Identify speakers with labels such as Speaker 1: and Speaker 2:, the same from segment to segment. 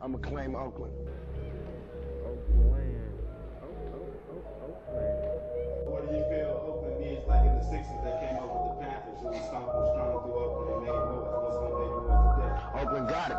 Speaker 1: I'ma claim Oakland.
Speaker 2: Oakland.
Speaker 3: What do you feel Oakland needs, like in the 60s, they came up with the Panthers, who was strong through Oakland, they made noise. What's going to make noise today?
Speaker 1: Oakland got it.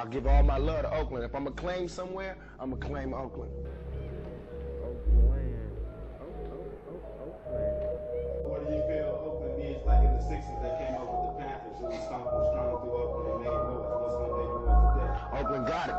Speaker 1: I give all my love to Oakland. If I'm gonna claim somewhere, I'm gonna claim Oakland.
Speaker 3: What do you feel Oakland needs like in the 60s they came up with the Panthers who was stomping strong through Oakland and made noise? What's going to make noise today?
Speaker 1: Oakland got it.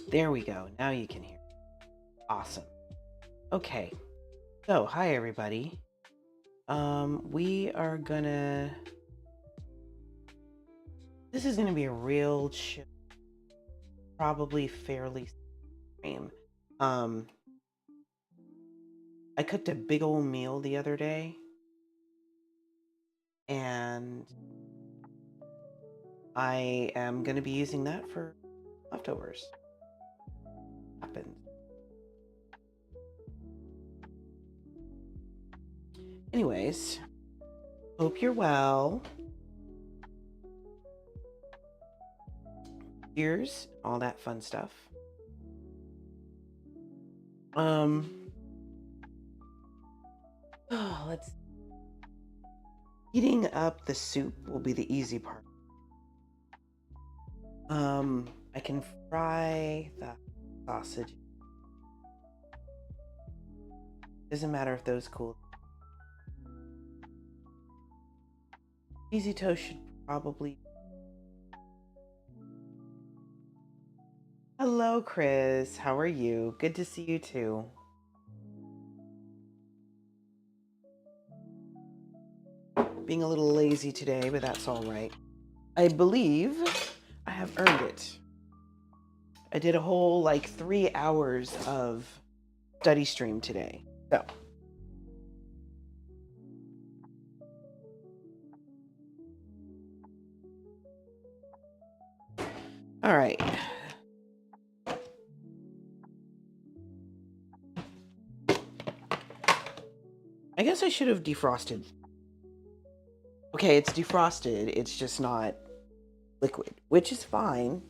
Speaker 2: There we go. Now you can hear. Awesome. Okay. So, hi everybody. We are gonna... This is gonna be a real chill, probably fairly stream. I cooked a big old meal the other day, and I am gonna be using that for leftovers. Happens. Anyways, hope you're well. Cheers, all that fun stuff. Let's... Heating up the soup will be the easy part. I can fry the sausage. Doesn't matter if those cool. Easy toast should probably... Hello, Chris. How are you? Good to see you too. Being a little lazy today, but that's all right. I believe I have earned it. I did a whole 3 hours of study stream today. So. All right. I guess I should have defrosted. Okay, it's defrosted. It's just not liquid, which is fine.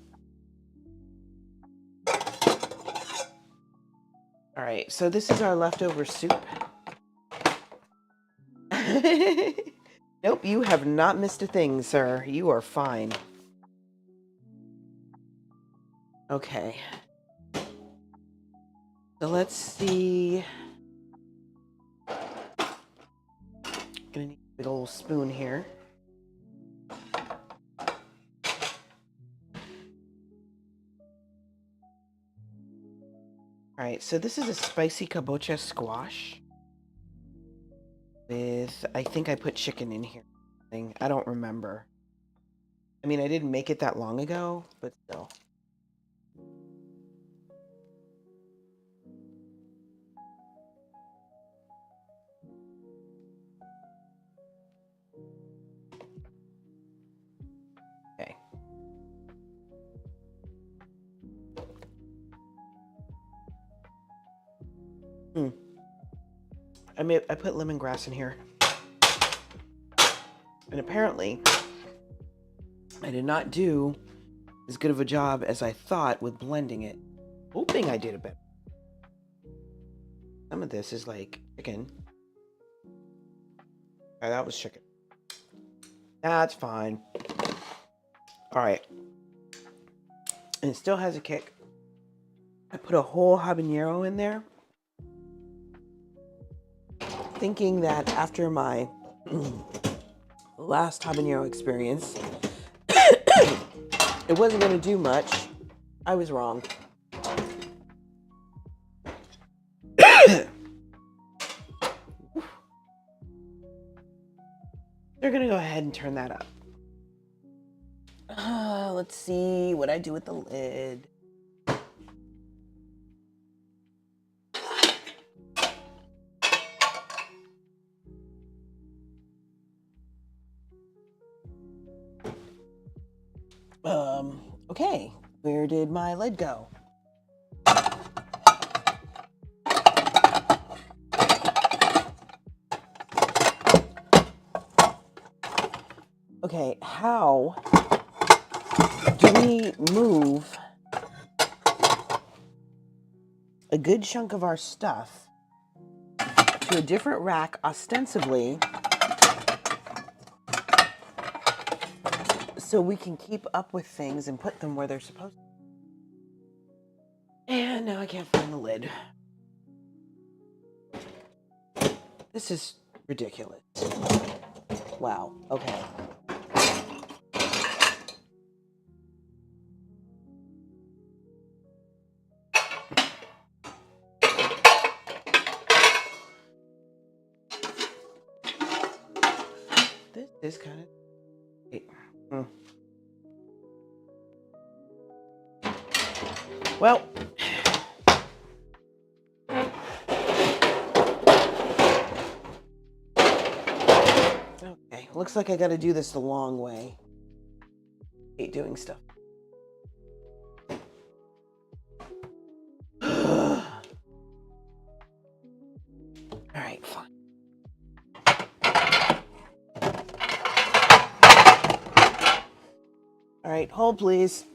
Speaker 2: All right, so this is our leftover soup. Nope, you have not missed a thing, sir. You are fine. Okay. So let's see. Gonna need a big old spoon here. Alright, so this is a spicy kabocha squash. With, I think I put chicken in here. I don't remember. I mean, I didn't make it that long ago, but still. Okay. I put lemongrass in here. And apparently, I did not do as good of a job as I thought with blending it. Hoping I did a bit. Some of this is like chicken. Oh, that was chicken. That's fine. Alright. And it still has a kick. I put a whole habanero in there, thinking that after my last habanero experience, it wasn't going to do much. I was wrong. They're going to go ahead and turn that up. Let's see what I do with the lid. Okay, where did my lid go? Okay, how do we move a good chunk of our stuff to a different rack ostensibly so we can keep up with things and put them where they're supposed to? And now I can't find the lid. This is ridiculous. Wow, okay. This is kind of... Well, okay, looks like I got to do this the long way. I hate doing stuff. All right, fine. All right, hold please.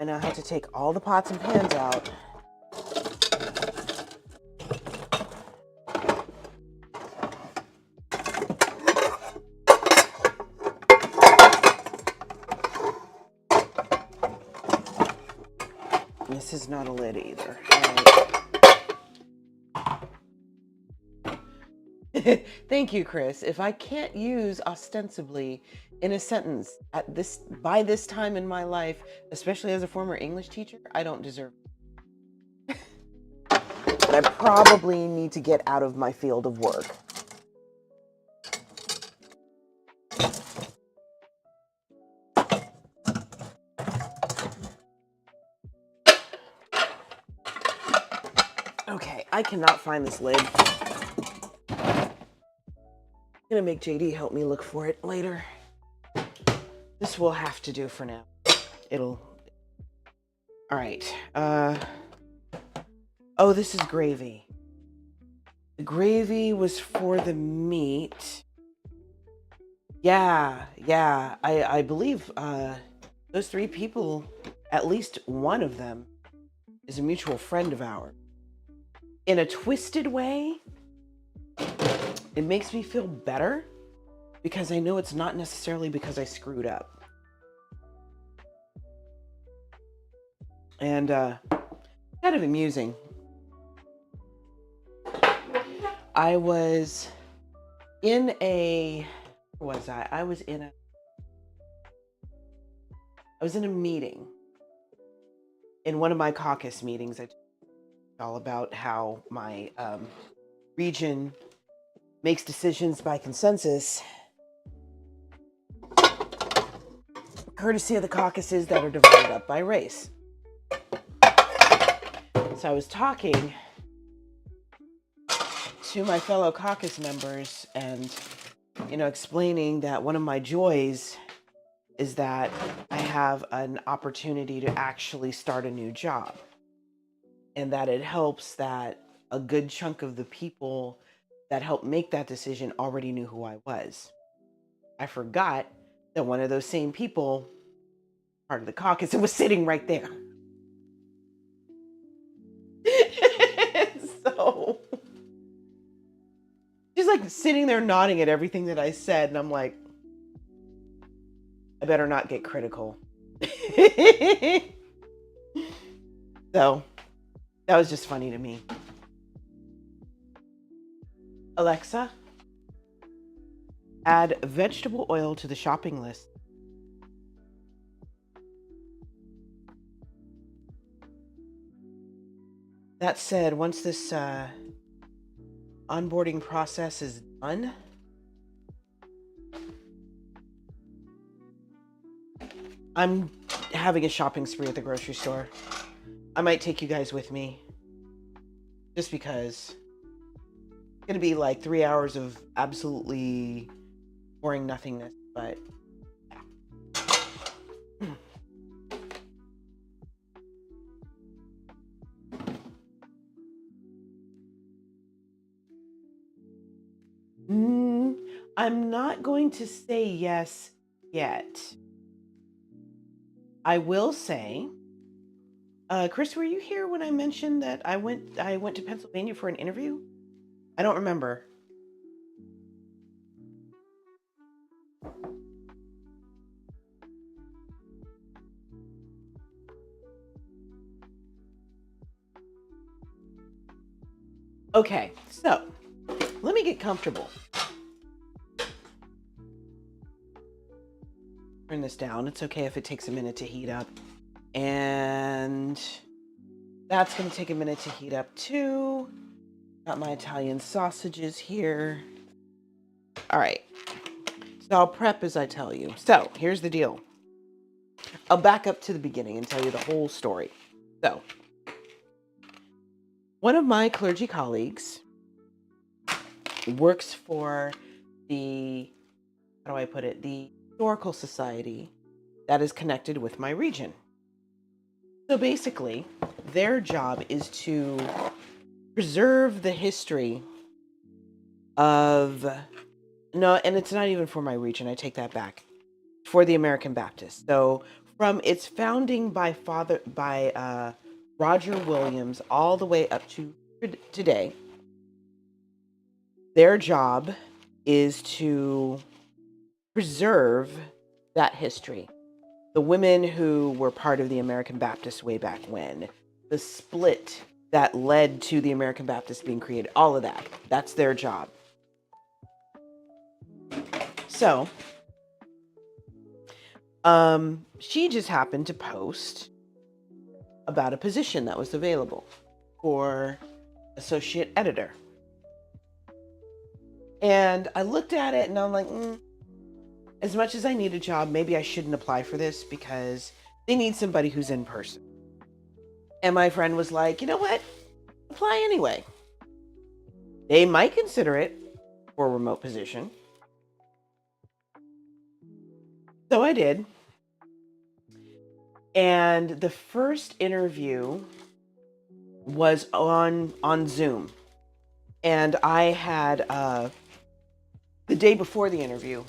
Speaker 2: And I have to take all the pots and pans out. This is not a lid either. Right. Thank you, Chris. If I can't use ostensibly in a sentence at this by this time in my life, especially as a former English teacher, I don't deserve it. But I probably need to get out of my field of work. Okay, I cannot find this lid. I'm gonna make JD help me look for it later. This will have to do for now. All right. Oh, this is gravy. The gravy was for the meat. Yeah. I believe those three people, at least one of them, is a mutual friend of ours. In a twisted way, it makes me feel better because I know it's not necessarily because I screwed up. And kind of amusing. I was in a meeting. In one of my caucus meetings, I talked all about how my region makes decisions by consensus, courtesy of the caucuses that are divided up by race. So I was talking to my fellow caucus members and, explaining that one of my joys is that I have an opportunity to actually start a new job, and that it helps that a good chunk of the people that helped make that decision already knew who I was. I forgot that one of those same people, part of the caucus, was sitting right there. So she's like sitting there nodding at everything that I said, and I'm like, I better not get critical. So that was just funny to me. Alexa, add vegetable oil to the shopping list. That said, once this onboarding process is done, I'm having a shopping spree at the grocery store. I might take you guys with me, just because it's going to be like 3 hours of absolutely boring nothingness, but I'm not going to say yes yet. I will say, Chris, were you here when I mentioned that I went to Pennsylvania for an interview? I don't remember. Okay, so let me get comfortable. Turn this down. It's okay if it takes a minute to heat up. And that's going to take a minute to heat up too. Got my Italian sausages here. All right. So I'll prep as I tell you. So here's the deal. I'll back up to the beginning and tell you the whole story. So one of my clergy colleagues works for the, how do I put it? The historical society that is connected with my region. So basically, their job is to preserve the history of, no, and it's not even for my region, I take that back, for the American Baptist. So from its founding by Roger Williams all the way up to today, their job is to preserve that history. The women who were part of the American Baptist way back when, the split that led to the American Baptist being created, all of that, that's their job. So, she just happened to post about a position that was available for associate editor. And I looked at it and I'm like, as much as I need a job, maybe I shouldn't apply for this because they need somebody who's in person. And my friend was like, you know what? Apply anyway. They might consider it for a remote position. So I did. And the first interview was on Zoom. And I had, the day before the interview,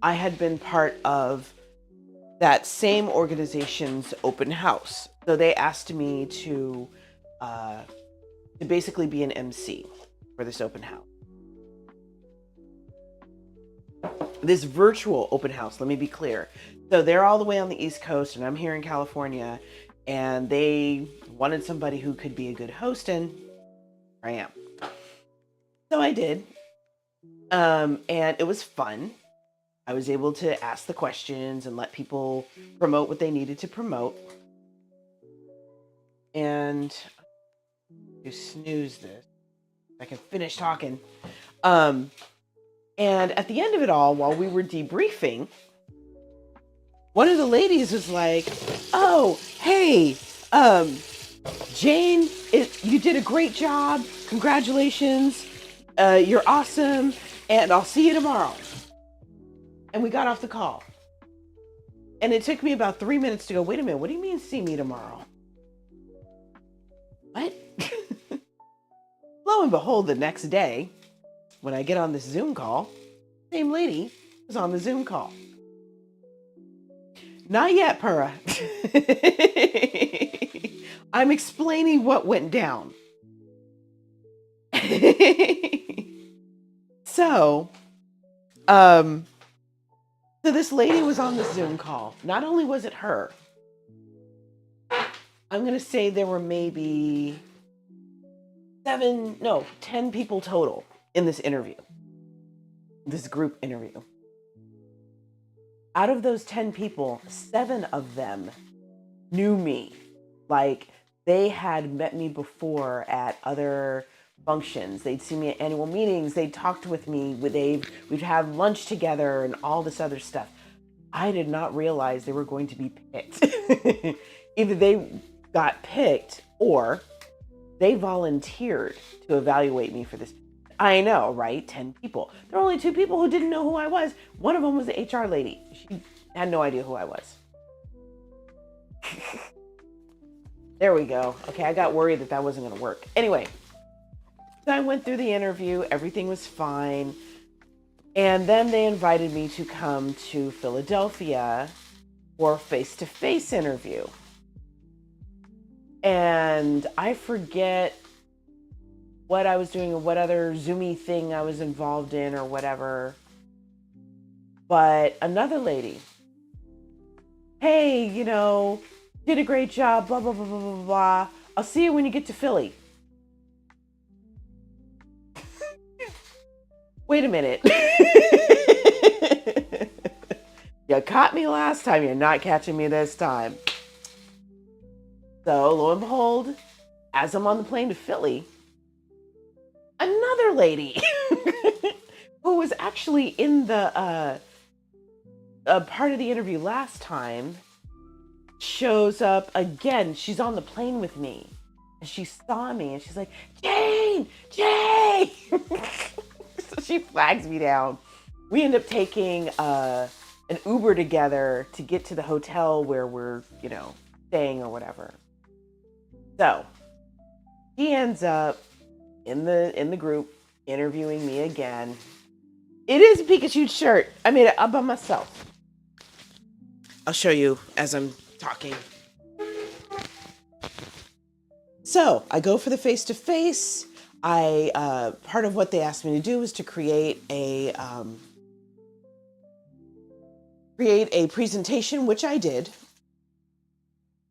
Speaker 2: I had been part of that same organization's open house. So they asked me to basically be an MC for this open house. This virtual open house, let me be clear. So they're all the way on the East Coast and I'm here in California, and they wanted somebody who could be a good host, and I am. So I did. And it was fun. I was able to ask the questions and let people promote what they needed to promote. And you snooze this. I can finish talking. And at the end of it all, while we were debriefing, one of the ladies was like, "Oh, hey, Jane, you did a great job. Congratulations. You're awesome. And I'll see you tomorrow." And we got off the call. And it took me about 3 minutes to go, "Wait a minute, what do you mean see me tomorrow?" What? Lo and behold, the next day, when I get on this Zoom call, same lady was on the Zoom call. Not yet, Pura. I'm explaining what went down. So this lady was on the Zoom call. Not only was it her, I'm going to say there were maybe 10 people total in this interview, this group interview. Out of those 10 people, 7 of them knew me. Like, they had met me before at other functions. They'd seen me at annual meetings. They'd talked with me. We'd have lunch together and all this other stuff. I did not realize they were going to be picked. Either they got picked or they volunteered to evaluate me for this. I know, right? 10 people. There were only 2 people who didn't know who I was. One of them was the HR lady. She had no idea who I was. There we go. Okay, I got worried that wasn't going to work. Anyway, so I went through the interview. Everything was fine. And then they invited me to come to Philadelphia for a face-to-face interview. And I forget what I was doing or what other Zoomy thing I was involved in or whatever. But another lady, "Hey, did a great job, blah, blah, blah, blah, blah, blah. I'll see you when you get to Philly." Wait a minute. You caught me last time. You're not catching me this time. So lo and behold, as I'm on the plane to Philly, another lady who was actually in the part of the interview last time shows up again. She's on the plane with me and she saw me and she's like, "Jane, Jane." So she flags me down. We end up taking an Uber together to get to the hotel where we're, staying or whatever. So he ends up in the group interviewing me again. It is a Pikachu shirt. I made it up by myself. I'll show you as I'm talking. So I go for the face-to-face. Part of what they asked me to do was to create a presentation, which I did.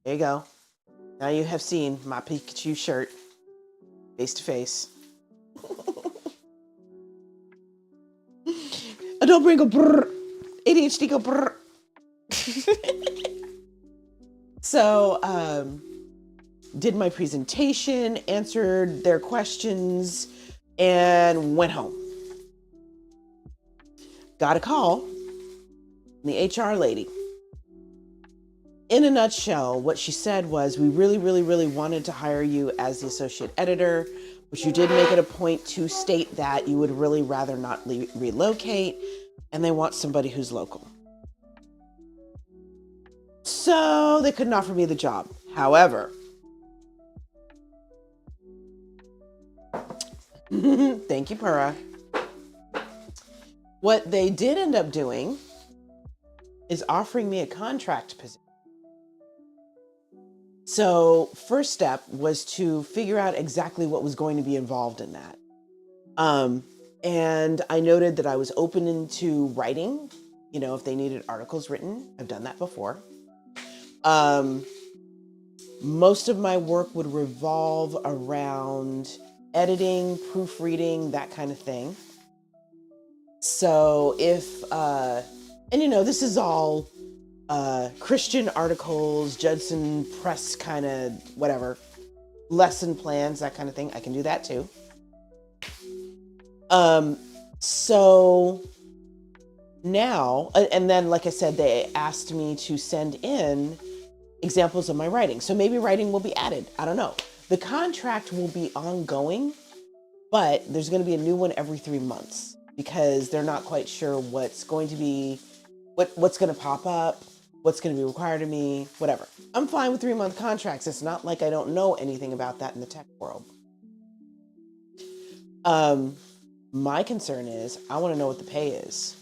Speaker 2: There you go. Now you have seen my Pikachu shirt face-to-face. Don't bring a brr. ADHD go brr. So, did my presentation, answered their questions, and went home. Got a call from the HR lady. In a nutshell, what she said was, "We really, really, really wanted to hire you as the associate editor, but you did make it a point to state that you would really rather not relocate, and they want somebody who's local." So they couldn't offer me the job. However, Thank you, Pura. What they did end up doing is offering me a contract position. So first step was to figure out exactly what was going to be involved in that. And I noted that I was open into writing, you know, if they needed articles written. I've done that before. Most of my work would revolve around editing, proofreading, that kind of thing. So if, and you know, this is all Christian articles, Judson Press kind of whatever, lesson plans, that kind of thing. I can do that too. So now, and then, like I said, they asked me to send in examples of my writing. So maybe writing will be added. I don't know. The contract will be ongoing, but there's going to be a new one every 3 months because they're not quite sure what's going to be, what's going to pop up, what's going to be required of me, whatever. I'm fine with 3-month contracts. It's not like I don't know anything about that in the tech world. My concern is I want to know what the pay is.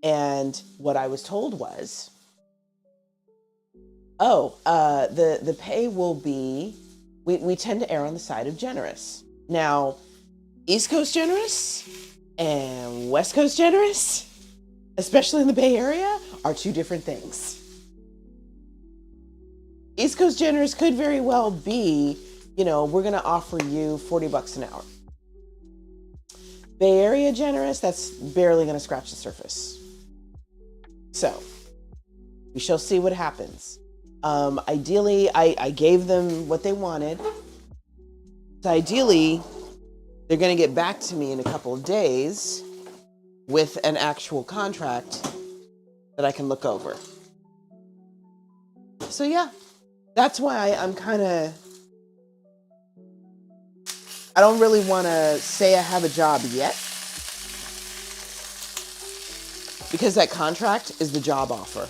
Speaker 2: And what I was told was, the pay will be, we tend to err on the side of generous. Now, East Coast generous and West Coast generous, especially in the Bay Area, are two different things. East Coast generous could very well be, you know, we're going to offer you $40 an hour. Bay Area generous, that's barely going to scratch the surface. So we shall see what happens. Ideally, I gave them what they wanted. So ideally, they're going to get back to me in a couple of days with an actual contract that I can look over. So yeah, that's why I'm kind of, I don't really want to say I have a job yet, because that contract is the job offer.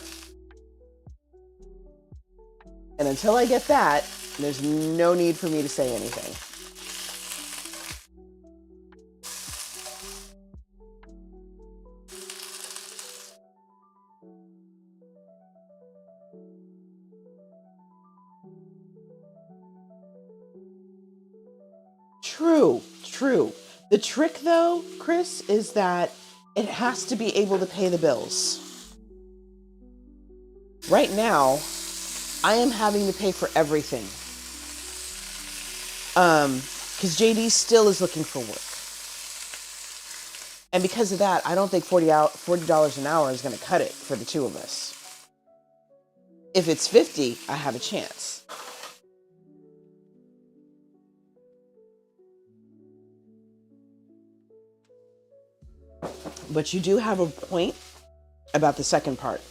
Speaker 2: And until I get that, there's no need for me to say anything. True. The trick though, Chris, is that it has to be able to pay the bills. Right now, I am having to pay for everything. Because JD still is looking for work. And because of that, I don't think $40 an hour is going to cut it for the two of us. If it's 50, I have a chance. But you do have a point about the second part.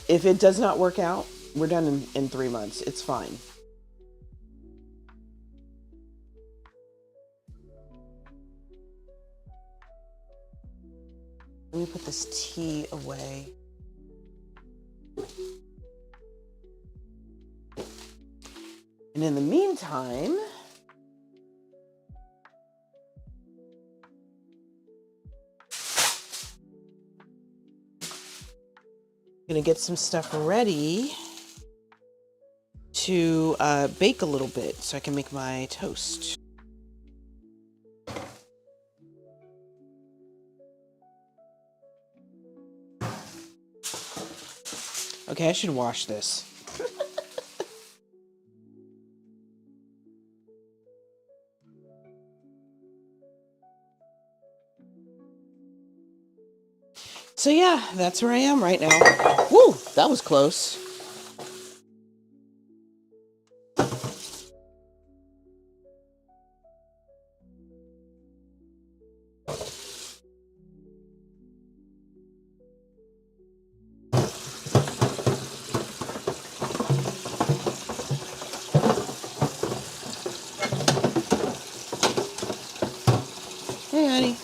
Speaker 2: If it does not work out, we're done in 3 months. It's fine. Let me put this tea away. And in the meantime, I'm gonna get some stuff ready to bake a little bit so I can make my toast. Okay, I should wash this. So yeah, that's where I am right now. Woo, that was close. Hey, honey.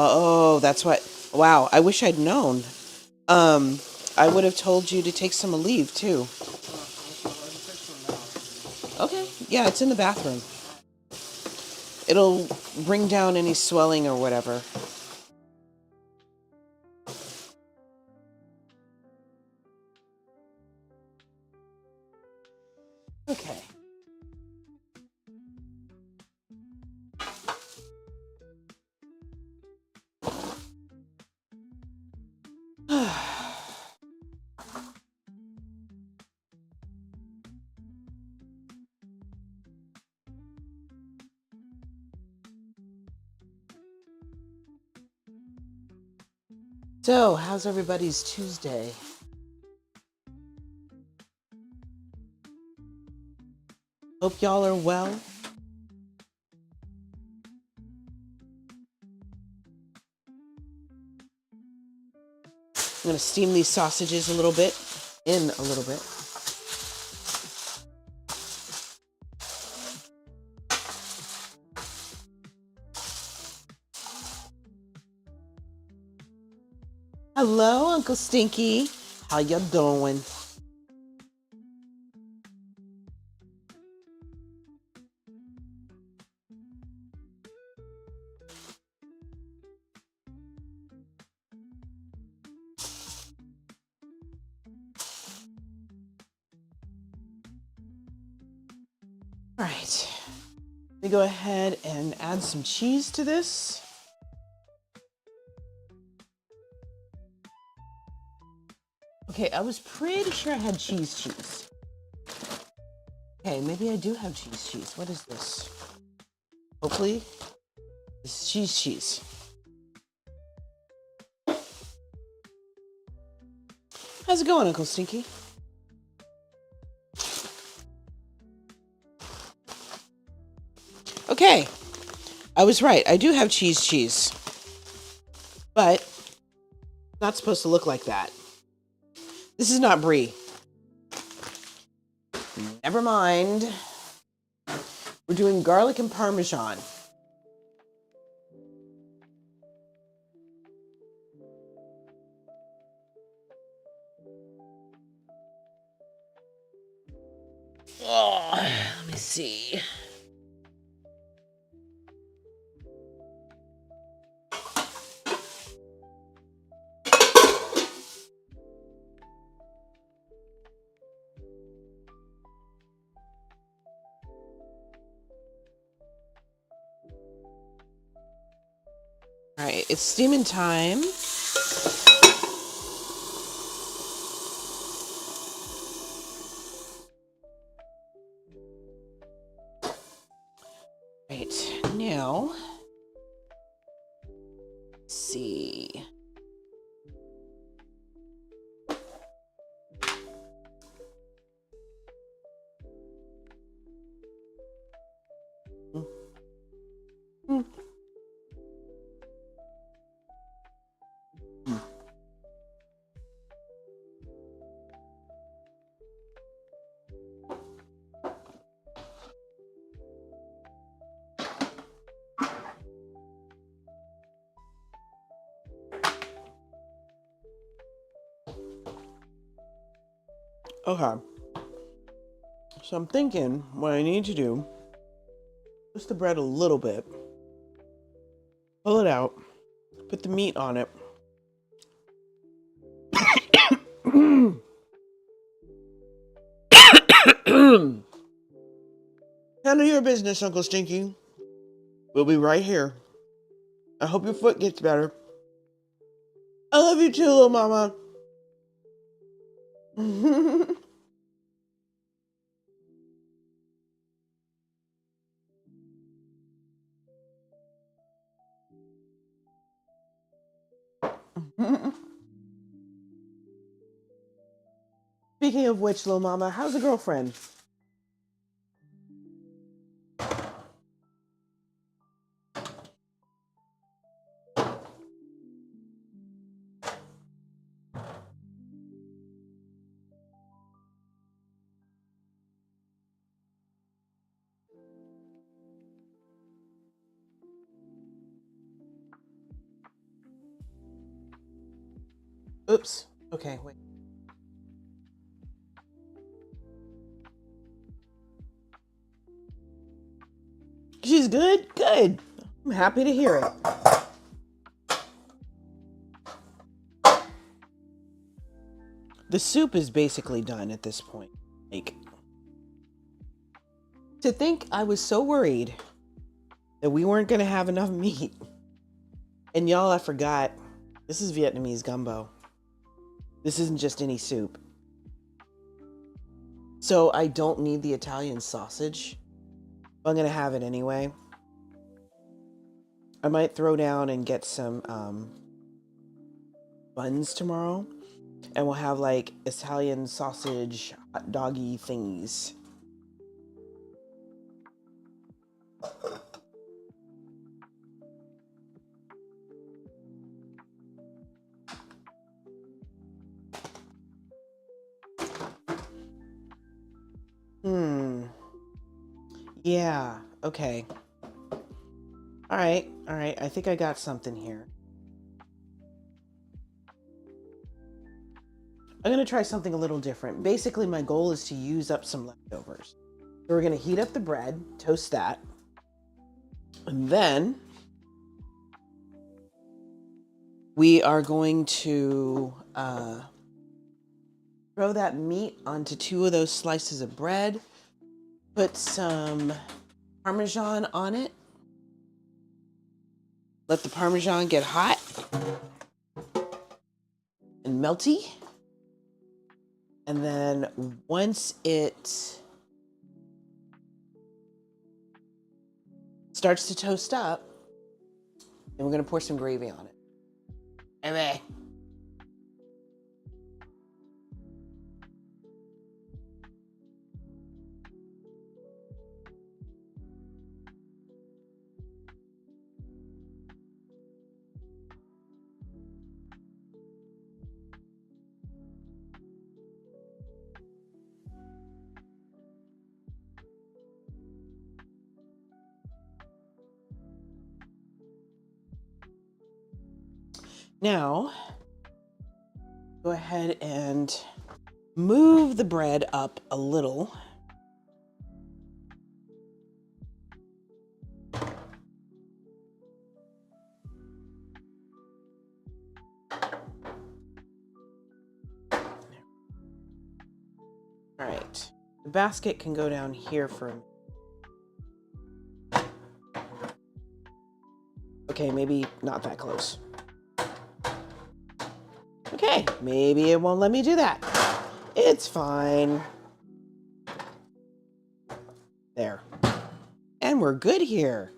Speaker 2: Oh, that's what. Wow, I wish I'd known. I would have told you to take some leave too. Okay. Yeah, it's in the bathroom. It'll bring down any swelling or whatever. Okay. So, how's everybody's Tuesday? Hope y'all are well. I'm going to steam these sausages a little bit. Hello, Uncle Stinky. How you doing? All right. Let me go ahead and add some cheese to this. Okay, I was pretty sure I had cheese. Okay, maybe I do have cheese. What is this? Hopefully, this is cheese. How's it going, Uncle Stinky? Okay, I was right. I do have cheese. But it's not supposed to look like that. This is not brie. Never mind. We're doing garlic and Parmesan. Oh, let me see. All right, it's steaming time. Right, now, let's see. Okay. So I'm thinking what I need to do, twist the bread a little bit, pull it out, put the meat on it. Handle your business, Uncle Stinky. We'll be right here. I hope your foot gets better. I love you too, little mama. Speaking of which, little mama, how's the girlfriend? Oops. Okay, wait. good? Good. I'm happy to hear it. The soup is basically done at this point. Like, to think I was so worried that we weren't going to have enough meat. And y'all, I forgot. This is Vietnamese gumbo. This isn't just any soup. So I don't need the Italian sausage. I'm going to have it anyway. I might throw down and get some buns tomorrow. And we'll have like Italian sausage hot doggy thingies. Yeah, okay. All right. I think I got something here. I'm going to try something a little different. Basically, my goal is to use up some leftovers. So we're going to heat up the bread, toast that. And then we are going to throw that meat onto 2 of those slices of bread. Put some Parmesan on it. Let the Parmesan get hot and melty. And then once it starts to toast up, then we're going to pour some gravy on it. Anyway. Now, go ahead and move the bread up a little. All right, the basket can go down here for a minute. Okay, maybe not that close. Okay, maybe it won't let me do that. It's fine. There. And we're good here.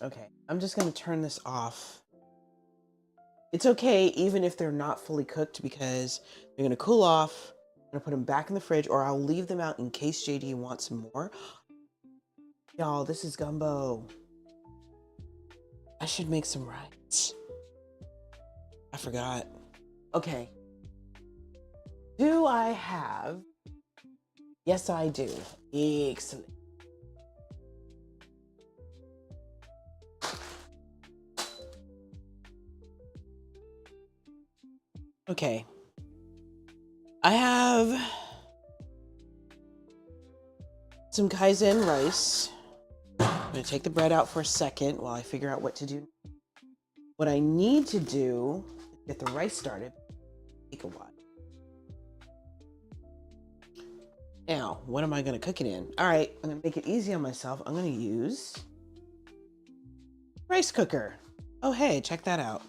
Speaker 2: Okay, I'm just going to turn this off. It's okay even if they're not fully cooked because they're going to cool off. I'm going to put them back in the fridge or I'll leave them out in case JD wants some more. Y'all, this is gumbo. I should make some rice. I forgot. Okay. Do I have? Yes, I do. Excellent. Okay. I have some Kaizen rice. I'm going to take the bread out for a second while I figure out what to do. What I need to do to get the rice started take a while. Now, what am I going to cook it in? All right, I'm going to make it easy on myself. I'm going to use rice cooker. Oh, hey, check that out.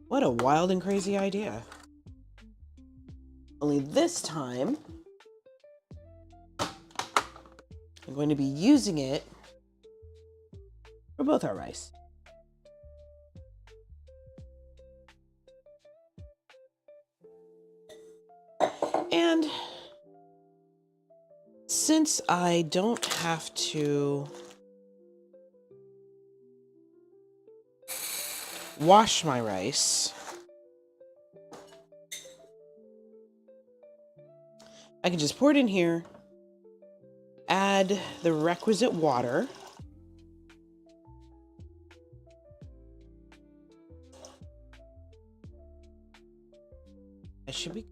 Speaker 2: What a wild and crazy idea. Only this time, I'm going to be using it for both our rice. And since I don't have to wash my rice, I can just pour it in here, add the requisite water. I should be...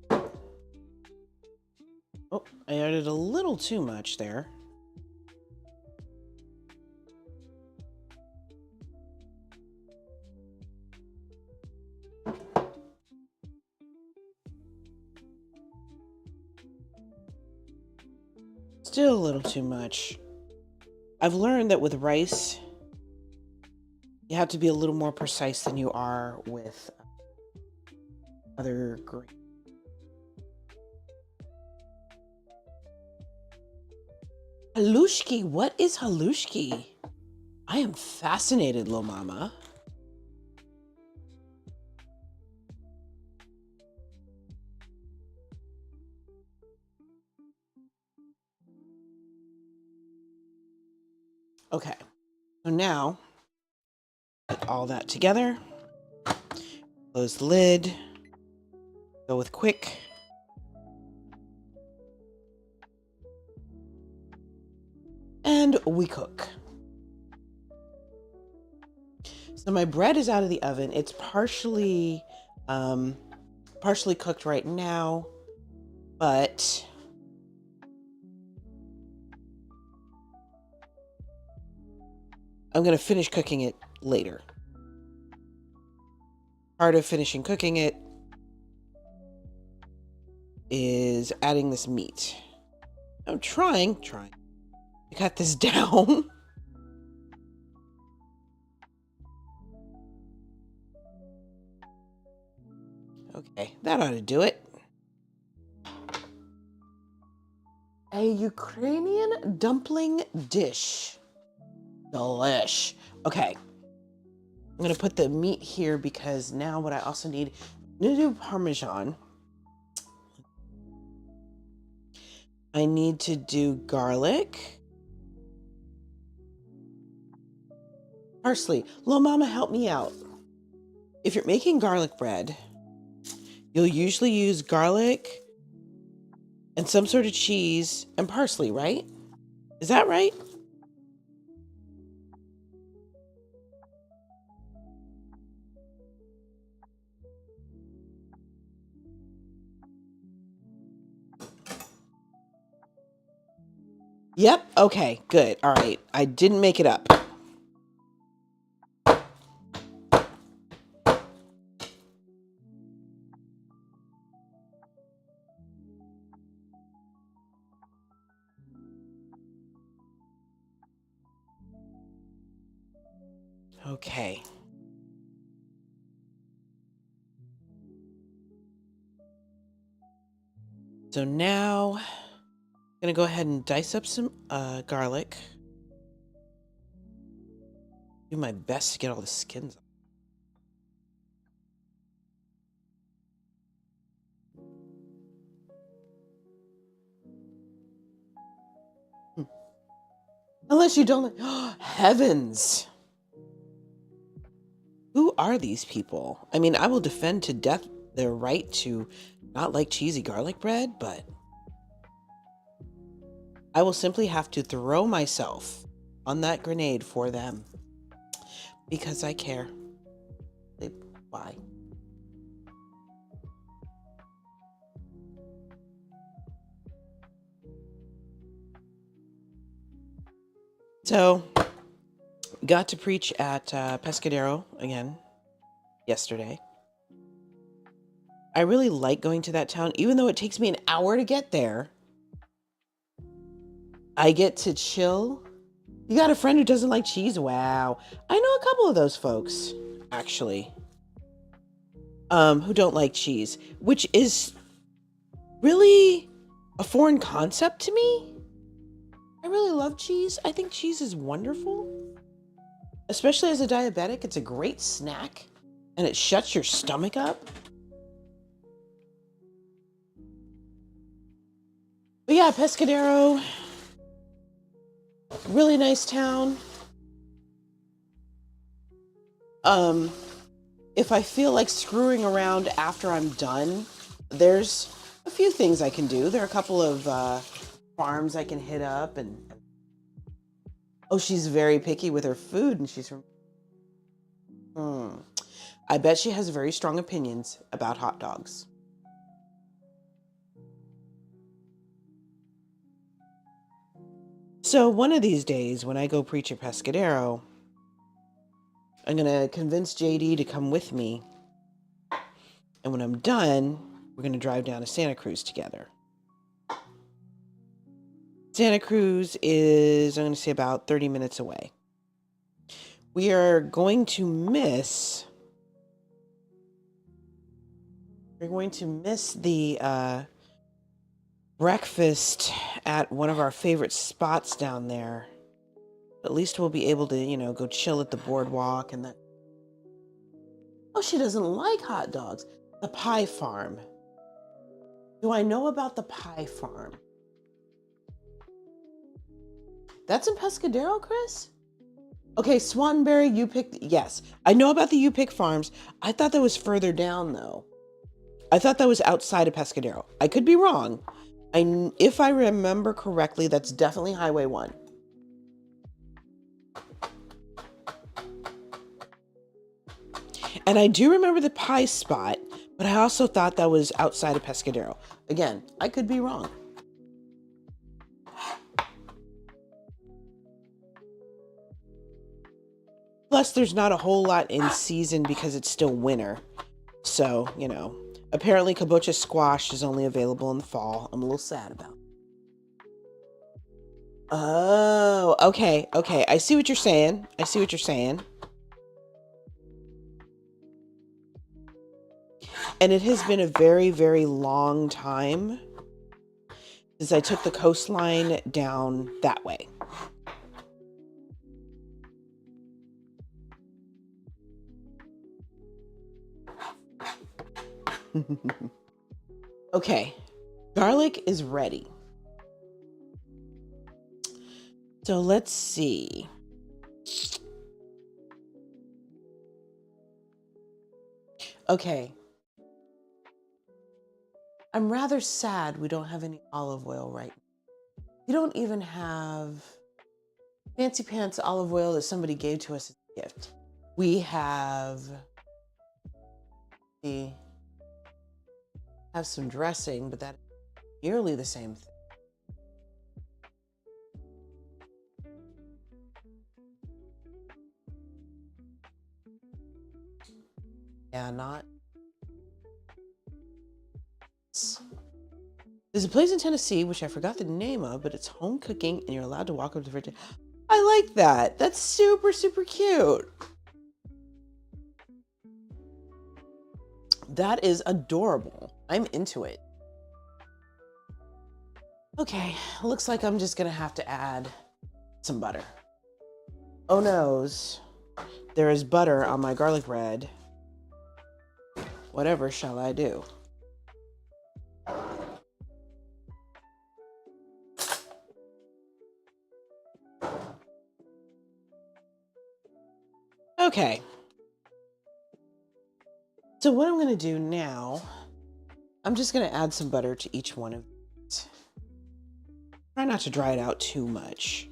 Speaker 2: Oh, I added a little too much there. Still a little too much. I've learned that with rice, you have to be a little more precise than you are with other grains. Halushki, what is halushki? I am fascinated, Lo Mama. Okay, so now put all that together. Close the lid. Go with quick. And we cook. So my bread is out of the oven. It's partially cooked right now, but I'm going to finish cooking it later. Part of finishing cooking it is adding this meat. I'm trying to cut this down. Okay, that ought to do it. A Ukrainian dumpling dish. Delish. Okay. I'm going to put the meat here because now what I also need to do Parmesan. I need to do garlic. Parsley. Little Mama, help me out. If you're making garlic bread, you'll usually use garlic and some sort of cheese and parsley, right? Is that right? Yep. Okay, good. All right. I didn't make it up. Okay. So now I'm going to go ahead and dice up some garlic. Do my best to get all the skins off. Unless you don't like... Heavens! Who are these people? I mean, I will defend to death their right to not like cheesy garlic bread, but I will simply have to throw myself on that grenade for them because I care. Why? So, got to preach at Pescadero again yesterday. I really like going to that town, even though it takes me an hour to get there. I get to chill. You got a friend who doesn't like cheese? Wow. I know a couple of those folks, actually, who don't like cheese, which is really a foreign concept to me. I really love cheese. I think cheese is wonderful. Especially as a diabetic, it's a great snack and it shuts your stomach up. But yeah, Pescadero, really nice town. If I feel like screwing around after I'm done, there's a few things I can do. There are a couple of farms I can hit up and Oh, she's very picky with her food, and she's from... I bet she has very strong opinions about hot dogs. So one of these days, when I go preach at Pescadero, I'm going to convince JD to come with me. And when I'm done, we're going to drive down to Santa Cruz together. Santa Cruz is, I'm going to say, about 30 minutes away. We are going to miss... We're going to miss the breakfast at one of our favorite spots down there. At least we'll be able to, you know, go chill at the boardwalk and that. Oh, she doesn't like hot dogs. The Pie Farm. Do I know about the Pie Farm? That's in Pescadero, Chris? Okay, Swanberry, you picked... Yes, I know about the You Pick Farms. I thought that was further down, though. I thought that was outside of Pescadero. I could be wrong. If I remember correctly, that's definitely Highway 1. And I do remember the pie spot, but I also thought that was outside of Pescadero. Again, I could be wrong. Plus, there's not a whole lot in season because it's still winter. So, you know, apparently kabocha squash is only available in the fall. I'm a little sad about it. Oh, okay. I see what you're saying. And it has been a very, very long time since I took the coastline down that way. Okay, garlic is ready. So let's see. Okay. I'm rather sad we don't have any olive oil right now. We don't even have Fancy Pants olive oil that somebody gave to us as a gift. We have some dressing, but that's nearly the same thing. Yeah, not. There's a place in Tennessee, which I forgot the name of, but it's home cooking and you're allowed to walk up to the fridge. I like that. That's super, super cute. That is adorable. I'm into it. Okay, looks like I'm just gonna have to add some butter. Oh noes, there is butter on my garlic bread. Whatever shall I do? Okay. So what I'm going to do now, I'm just going to add some butter to each one of these. Try not to dry it out too much.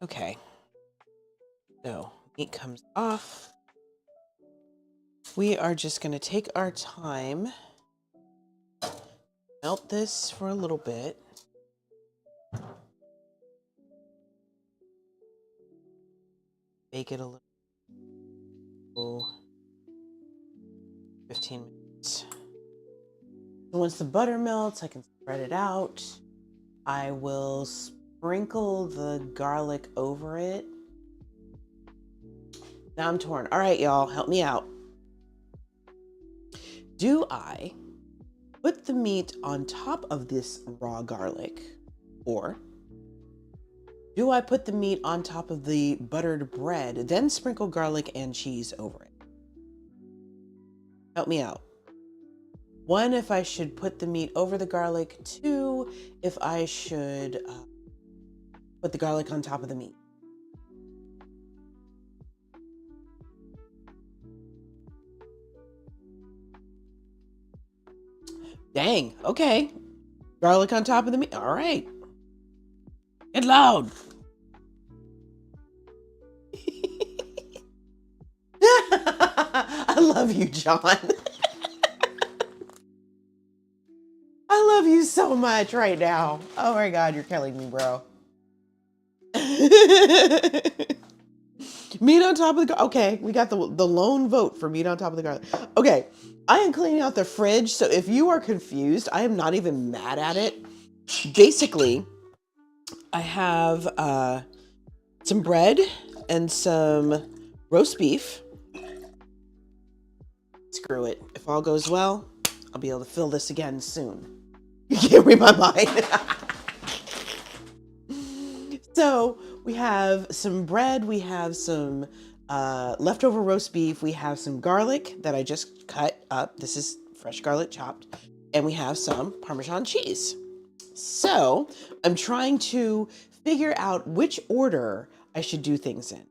Speaker 2: Okay. So meat comes off. We are just going to take our time, melt this for a little bit. Bake it a little. 15 minutes. And once the butter melts, I can spread it out. I will sprinkle the garlic over it. Now I'm torn. All right, y'all, help me out. Do I put the meat on top of this raw garlic, or do I put the meat on top of the buttered bread, then sprinkle garlic and cheese over it? Help me out. 1, if I should put the meat over the garlic. 2, if I should put the garlic on top of the meat. Dang. Okay. Garlic on top of the meat. All right. Get loud. I love you, John. I love you so much right now. Oh my God, you're killing me, bro. Meat on top of the okay, we got the lone vote for meat on top of the garlic. Okay, I am cleaning out the fridge, so if you are confused, I am not even mad at it. Basically, I have some bread and some roast beef. Screw it. If all goes well, I'll be able to fill this again soon. You can't read my mind. So we have some bread, we have some leftover roast beef, we have some garlic that I just cut up. This is fresh garlic chopped. And we have some Parmesan cheese. So I'm trying to figure out which order I should do things in.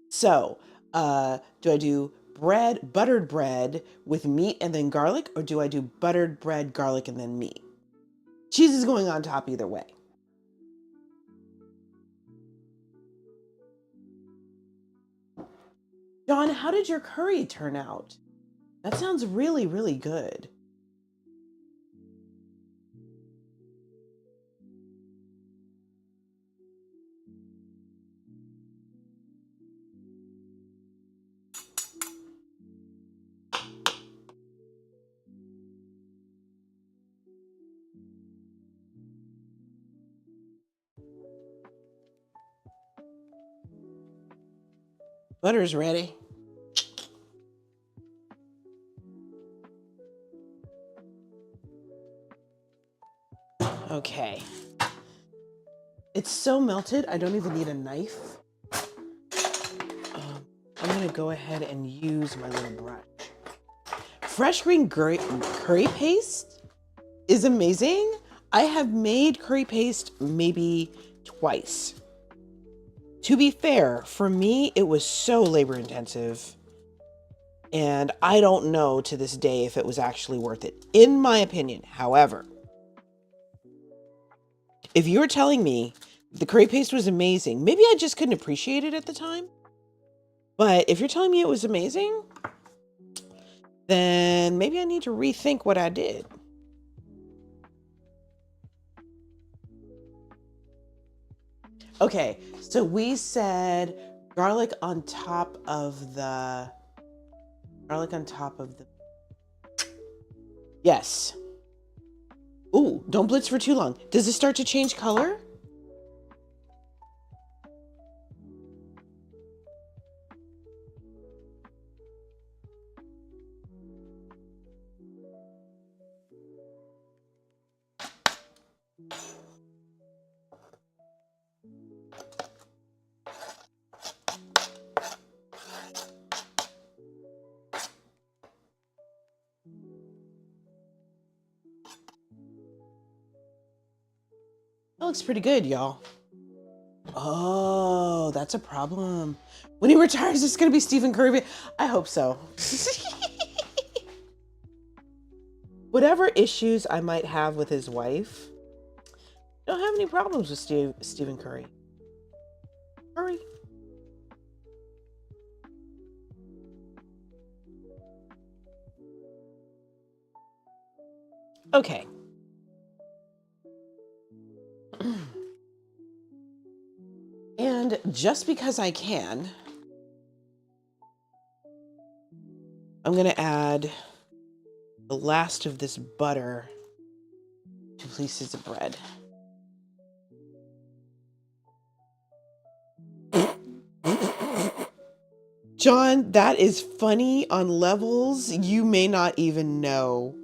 Speaker 2: So do I do buttered bread with meat and then garlic, or do I do buttered bread, garlic, and then meat? Cheese is going on top either way. John, how did your curry turn out? That sounds really, really good. Butter's ready. Okay. It's so melted, I don't even need a knife. I'm gonna go ahead and use my little brush. Fresh green curry paste is amazing. I have made curry paste maybe twice. To be fair, for me, it was so labor intensive. And I don't know to this day if it was actually worth it, in my opinion. However, if you were telling me the curry paste was amazing, maybe I just couldn't appreciate it at the time. But if you're telling me it was amazing, then maybe I need to rethink what I did. Okay, so we said garlic on top of the... Yes. Ooh, don't blitz for too long. Does it start to change color? That looks pretty good, y'all. Oh, that's a problem. When he retires, it's going to be Stephen Curry. I hope so. Whatever issues I might have with his wife, I don't have any problems with Stephen Curry. Curry. Okay. And just because I can, I'm going to add the last of this butter to pieces of bread. John, that is funny on levels you may not even know.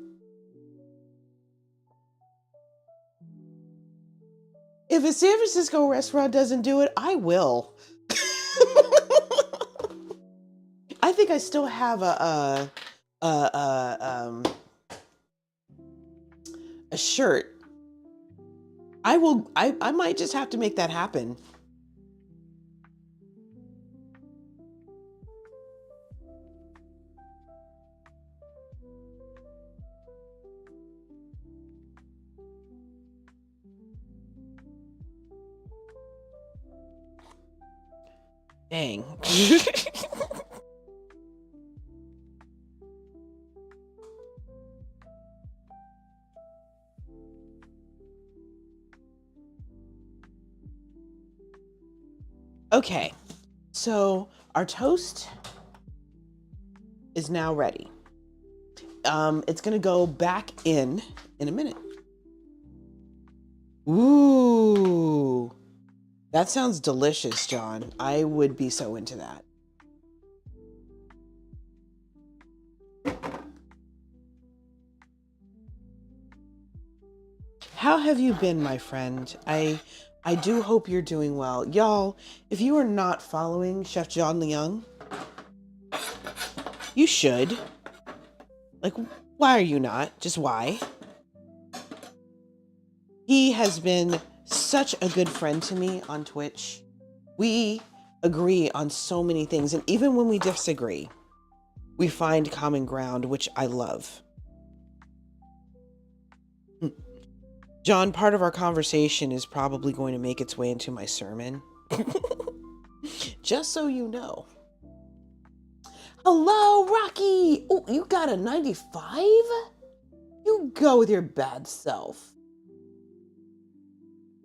Speaker 2: If a San Francisco restaurant doesn't do it, I will. I think I still have a shirt. I might just have to make that happen. Dang. Okay, so our toast is now ready. It's gonna go back in a minute. Ooh, that sounds delicious, John. I would be so into that. How have you been, my friend? I do hope you're doing well. Y'all, if you are not following Chef John Leung, you should. Like, why are you not? Just why? He has been such a good friend to me on Twitch. We agree on so many things, and even when we disagree, we find common ground, which I love. John, part of our conversation is probably going to make its way into my sermon. Just so you know. Hello, Rocky! Oh, you got a 95? You go with your bad self.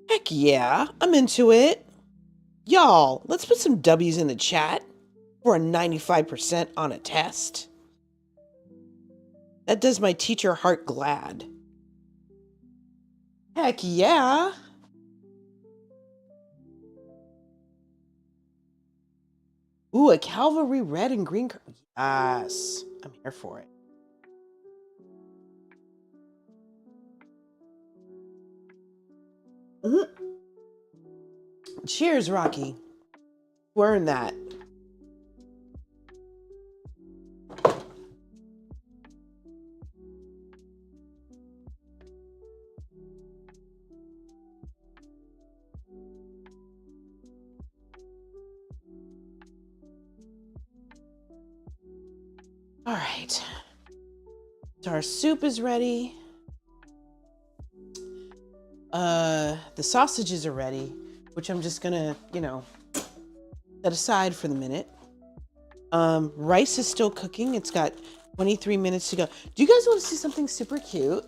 Speaker 2: Heck yeah, I'm into it. Y'all, let's put some W's in the chat for a 95% on a test. That does my teacher heart glad. Heck yeah. Ooh, a cavalry red and green. Yes, I'm here for it. Mm-hmm. Cheers, Rocky. You earned that. All right. So our soup is ready. The sausages are ready, which I'm just gonna, set aside for the minute. Rice is still cooking. It's got 23 minutes to go. Do you guys want to see something super cute?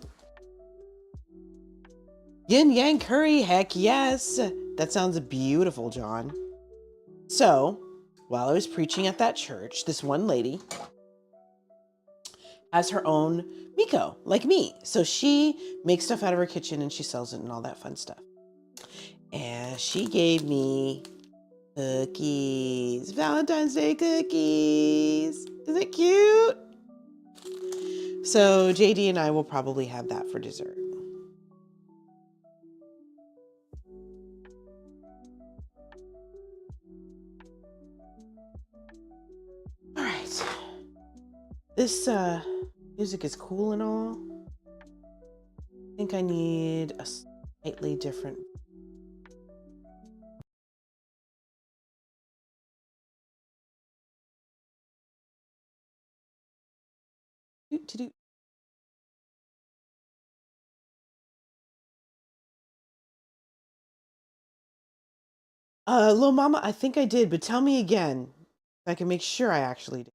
Speaker 2: Yin yang curry, heck yes. That sounds beautiful, John. So, while I was preaching at that church, this one lady has her own Miko, like me. So she makes stuff out of her kitchen and she sells it and all that fun stuff. And she gave me cookies, Valentine's Day cookies. Isn't it cute? So JD and I will probably have that for dessert. All right. This music is cool and all. I think I need a slightly different. Lil Mama, I think I did, but tell me again so I can make sure I actually did.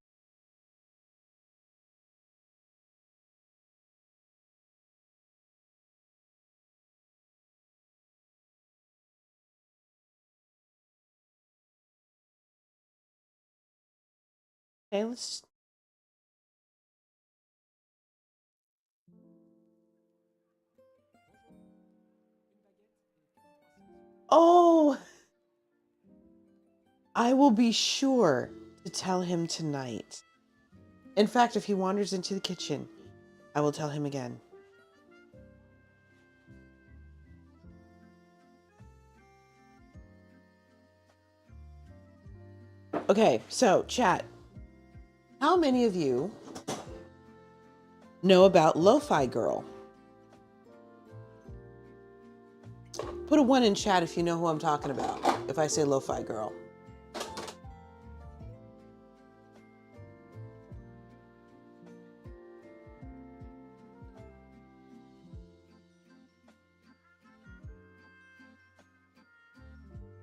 Speaker 2: Okay, let's. Oh, I will be sure to tell him tonight. In fact, if he wanders into the kitchen, I will tell him again. Okay, so chat. How many of you know about Lo-Fi Girl? Put a 1 in chat if you know who I'm talking about, if I say Lo-Fi Girl.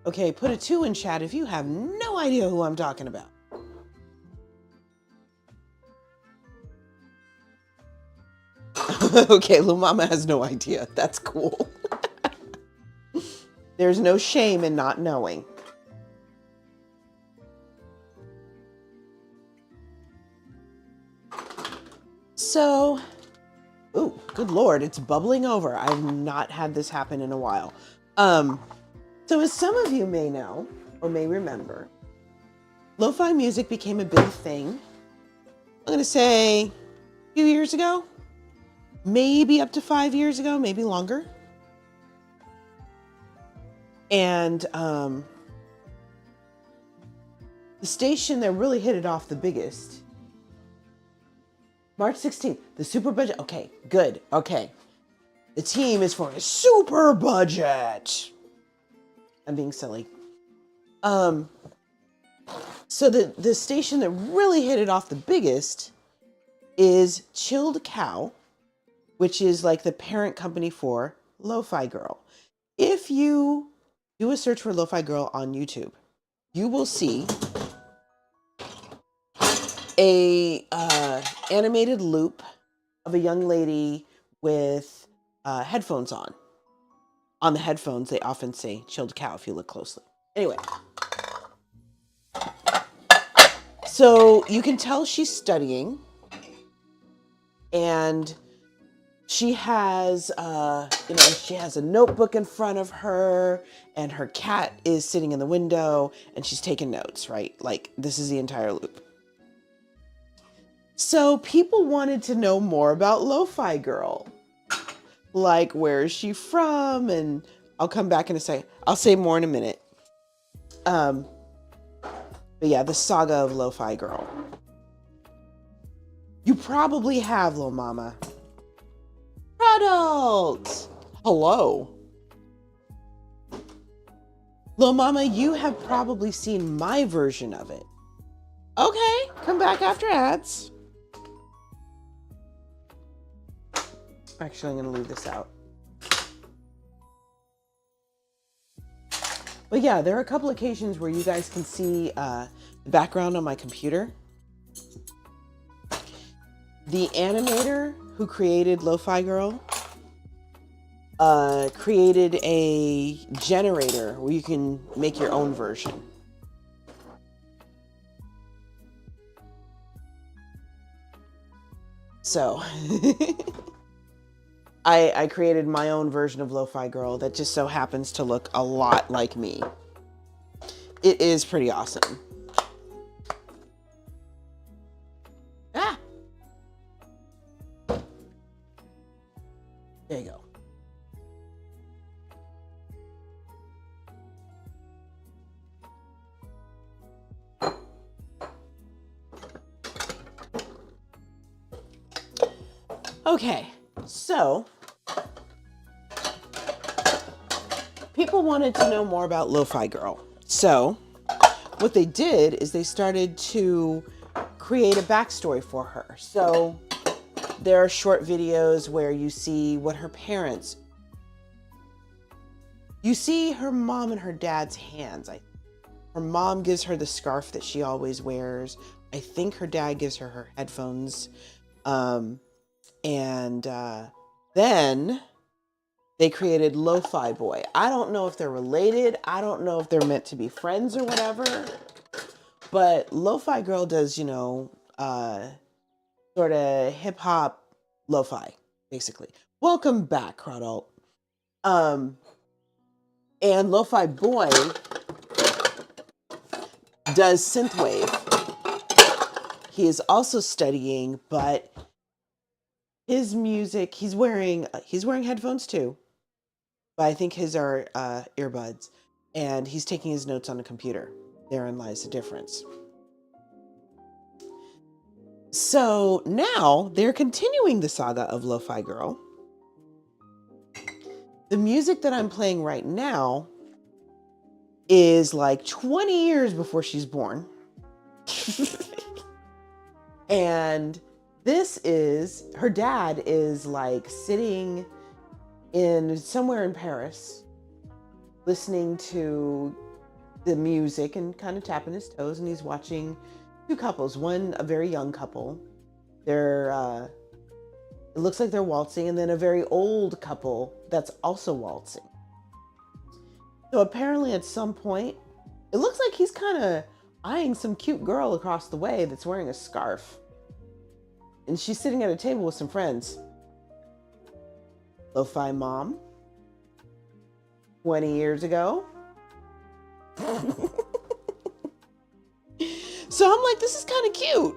Speaker 2: Okay, put a 2 in chat if you have no idea who I'm talking about. Okay, Lil Mama has no idea. That's cool. There's no shame in not knowing. So, ooh, good Lord, it's bubbling over. I've not had this happen in a while. So as some of you may know or may remember, lo-fi music became a big thing. I'm going to say a few years ago, maybe up to 5 years ago, maybe longer. And the station that really hit it off the biggest, March 16th, the super budget. Okay, good. Okay. The team is for a super budget. I'm being silly. So the station that really hit it off the biggest is Chilled Cow, which is like the parent company for Lo-Fi Girl. If you do a search for Lo-Fi Girl on YouTube, you will see a animated loop of a young lady with headphones on. On the headphones, they often say Chilled Cow if you look closely. Anyway. So you can tell she's studying, and she has, she has a notebook in front of her, and her cat is sitting in the window, and she's taking notes, right? Like, this is the entire loop. So people wanted to know more about Lo-Fi Girl. Like, where is she from? And I'll come back in a second. I'll say more in a minute. But yeah, the saga of Lo-Fi Girl. You probably have, Lil Mama. Product! Hello. Lil Mama, you have probably seen my version of it. Okay, come back after ads. Actually, I'm going to leave this out. But yeah, there are a couple occasions where you guys can see the background on my computer. The animator who created Lo-Fi Girl created a generator where you can make your own version. So I created my own version of Lo-Fi Girl that just so happens to look a lot like me. It is pretty awesome. Ah! There you go. Okay, so people wanted to know more about Lo-Fi Girl. So what they did is they started to create a backstory for her. So there are short videos where you see what her parents, you see her mom and her dad's hands. Her mom gives her the scarf that she always wears. I think her dad gives her her headphones. Then they created Lo-Fi Boy. I don't know if they're related. I don't know if they're meant to be friends or whatever. But Lo-Fi Girl does, sort of hip hop lo-fi, basically. Welcome back, Crawdalt. And Lo-Fi Boy does synthwave. He is also studying, but his music, he's wearing headphones too, but I think his are earbuds, and he's taking his notes on a computer. Therein lies the difference. So now they're continuing the saga of Lo-Fi Girl. The music that I'm playing right now is like 20 years before she's born. And this is, her dad is like sitting in somewhere in Paris, listening to the music and kind of tapping his toes, and he's watching two couples. One, a very young couple. They're it looks like they're waltzing, and then a very old couple that's also waltzing. So apparently at some point, it looks like he's kind of eyeing some cute girl across the way that's wearing a scarf. And she's sitting at a table with some friends. Lo-fi mom. 20 years ago. So I'm like, this is kind of cute.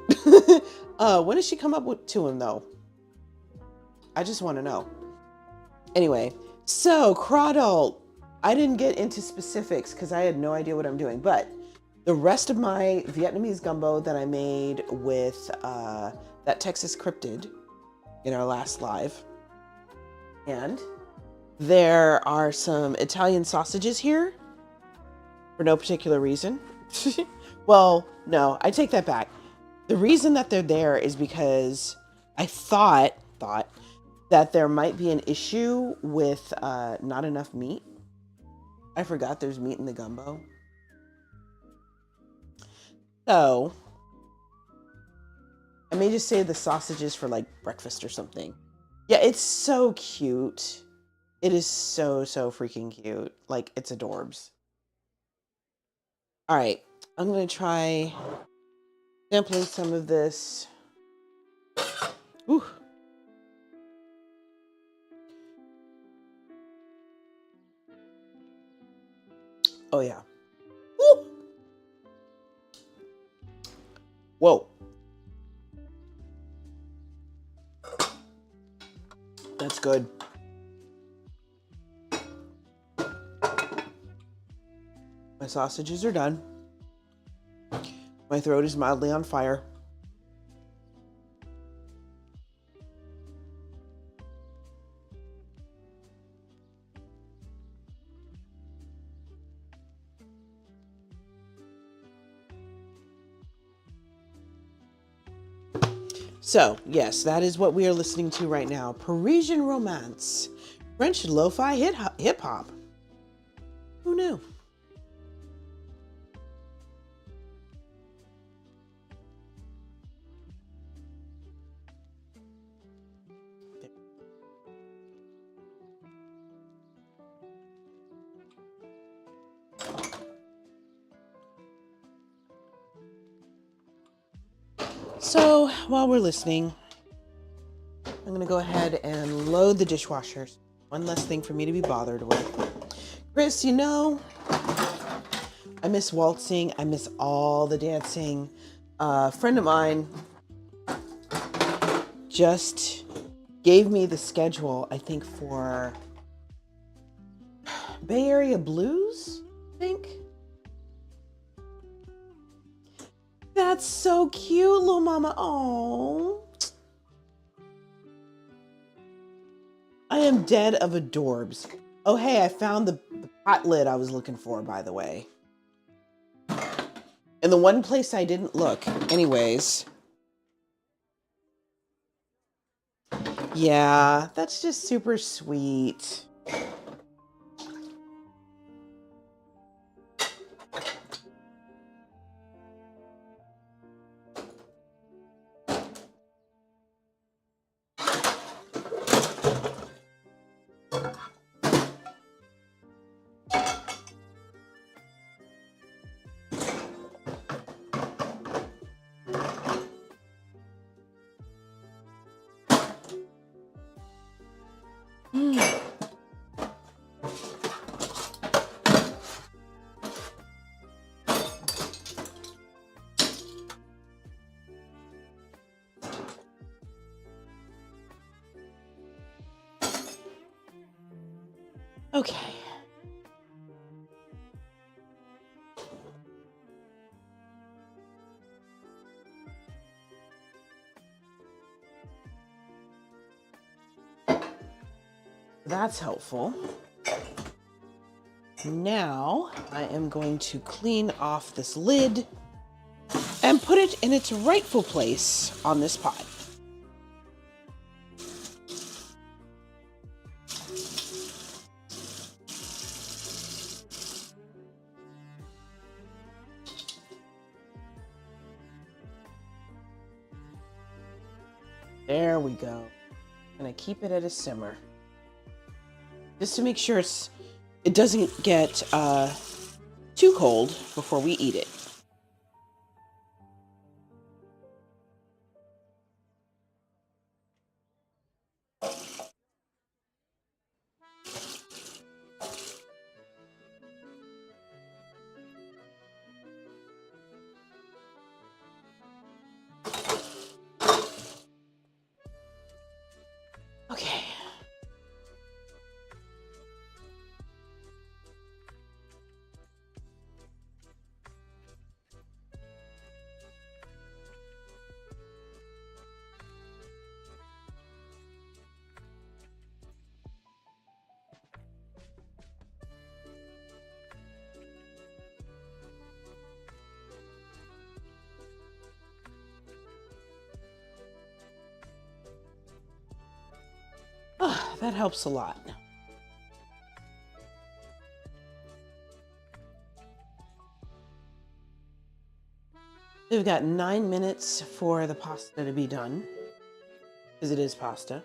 Speaker 2: When did she come up to him though? I just want to know. Anyway, so Crawdalt, I didn't get into specifics because I had no idea what I'm doing, but the rest of my Vietnamese gumbo that I made with that Texas cryptid in our last live. And there are some Italian sausages here for no particular reason. Well, no, I take that back. The reason that they're there is because I thought that there might be an issue with not enough meat. I forgot there's meat in the gumbo. So I may just save the sausages for like breakfast or something. Yeah, it's so cute. It is so freaking cute. Like, it's adorbs. All right, I'm gonna try sampling some of this. Ooh. Oh yeah. Woo! Whoa. That's good. My sausages are done. My throat is mildly on fire. So, yes, that is what we are listening to right now. Parisian Romance. French lo-fi hip-hop. Who knew? So, while we're listening, I'm going to go ahead and load the dishwashers. One less thing for me to be bothered with. Chris, you know, I miss waltzing. I miss all the dancing. A friend of mine just gave me the schedule, I think, for Bay Area Blues, I think. That's so cute, little mama. Oh, I am dead of adorbs. Oh, hey, I found the pot lid I was looking for, by the way. And the one place I didn't look. Anyways. Yeah, that's just super sweet. Okay. That's helpful. Now I am going to clean off this lid and put it in its rightful place on this pot. There we go. Gonna keep it at a simmer. Just to make sure it doesn't get too cold before we eat it. Okay. Oh, that helps a lot. We've got 9 minutes for the pasta to be done, because it is pasta.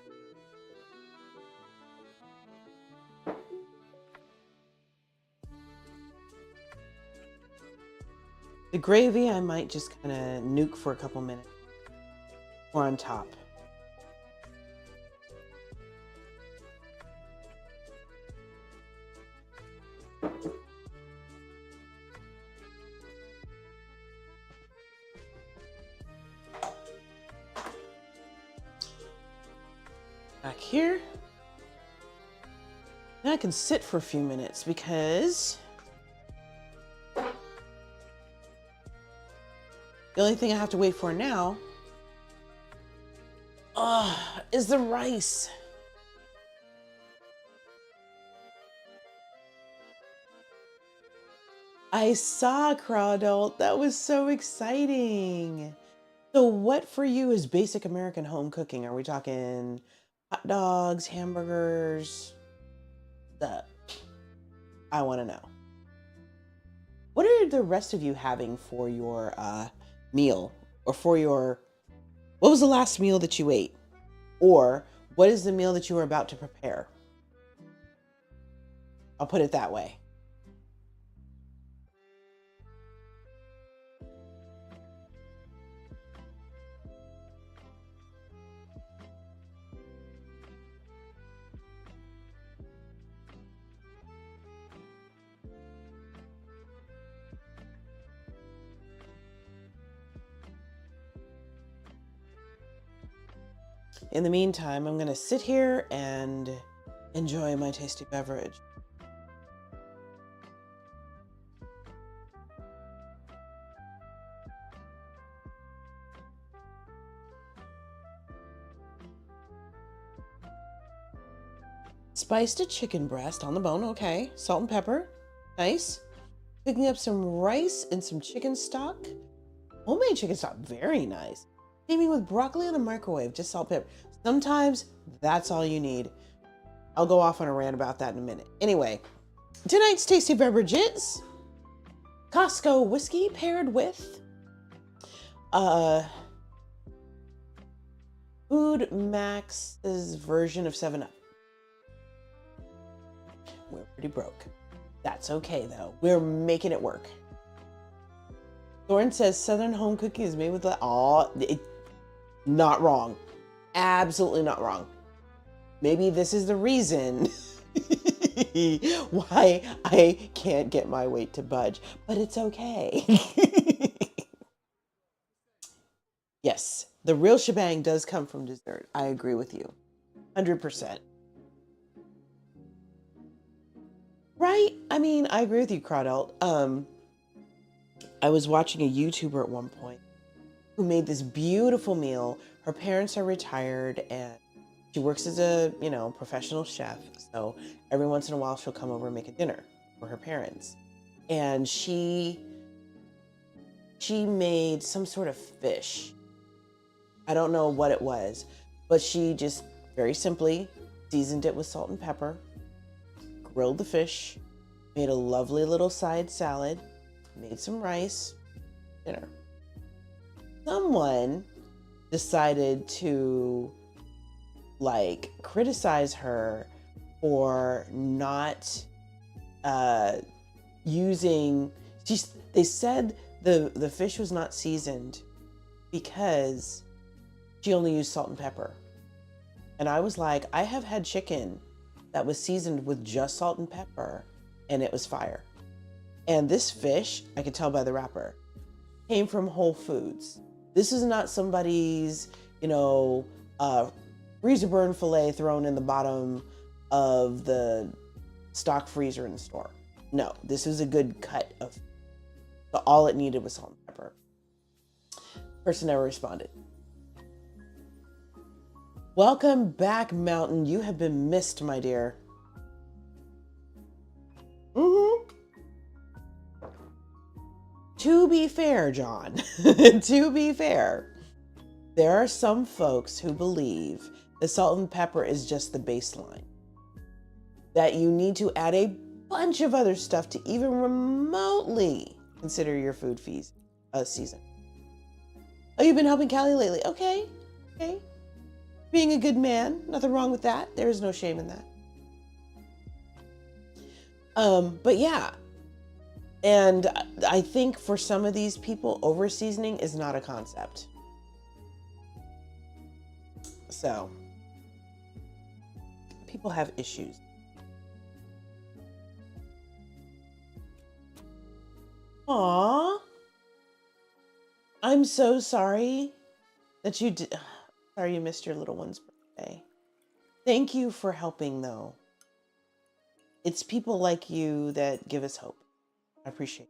Speaker 2: The gravy, I might just kind of nuke for a couple minutes. Or on top. Back here. Now I can sit for a few minutes because the only thing I have to wait for now is the rice. I saw Crawdalt. That was so exciting. So what for you is basic American home cooking? Are we talking hot dogs, hamburgers? I want to know. What are the rest of you having for your meal? Or for your... What was the last meal that you ate? Or what is the meal that you were about to prepare? I'll put it that way. In the meantime, I'm going to sit here and enjoy my tasty beverage. Spiced a chicken breast on the bone, okay. Salt and pepper, nice. Picking up some rice and some chicken stock. Homemade chicken stock, very nice. Steaming with broccoli in the microwave, just salt, pepper. Sometimes that's all you need. I'll go off on a rant about that in a minute. Anyway, tonight's tasty beverages: Costco whiskey paired with Food Max's version of 7-Up. We're pretty broke. That's okay though. We're making it work. Thorne says Southern home cooking is made with not wrong. Absolutely not wrong. Maybe this is the reason why I can't get my weight to budge, but it's okay. Yes, the real shebang does come from dessert. I agree with you. 100%. Right? I mean, I agree with you, Crawdalt. I was watching a YouTuber at one point who made this beautiful meal. Her parents are retired and she works as a, professional chef. So every once in a while she'll come over and make a dinner for her parents. And she made some sort of fish. I don't know what it was, but she just very simply seasoned it with salt and pepper, grilled the fish, made a lovely little side salad, made some rice, dinner. Someone decided to like criticize her for not using, they said the fish was not seasoned because she only used salt and pepper. And I was like, I have had chicken that was seasoned with just salt and pepper and it was fire. And this fish, I could tell by the wrapper, came from Whole Foods. This is not somebody's, freezer burn filet thrown in the bottom of the stock freezer in the store. No, this is a good cut of, but all it needed was salt and pepper. Person never responded. Welcome back, Mountain. You have been missed, my dear. To be fair, John, to be fair, there are some folks who believe the salt and pepper is just the baseline. That you need to add a bunch of other stuff to even remotely consider your food fees season. Oh, you've been helping Callie lately. Okay. Being a good man, nothing wrong with that. There is no shame in that. But yeah. And I think for some of these people, over seasoning is not a concept. So, people have issues. Aw, I'm so sorry that you did. Sorry you missed your little one's birthday. Thank you for helping, though. It's people like you that give us hope. I appreciate it.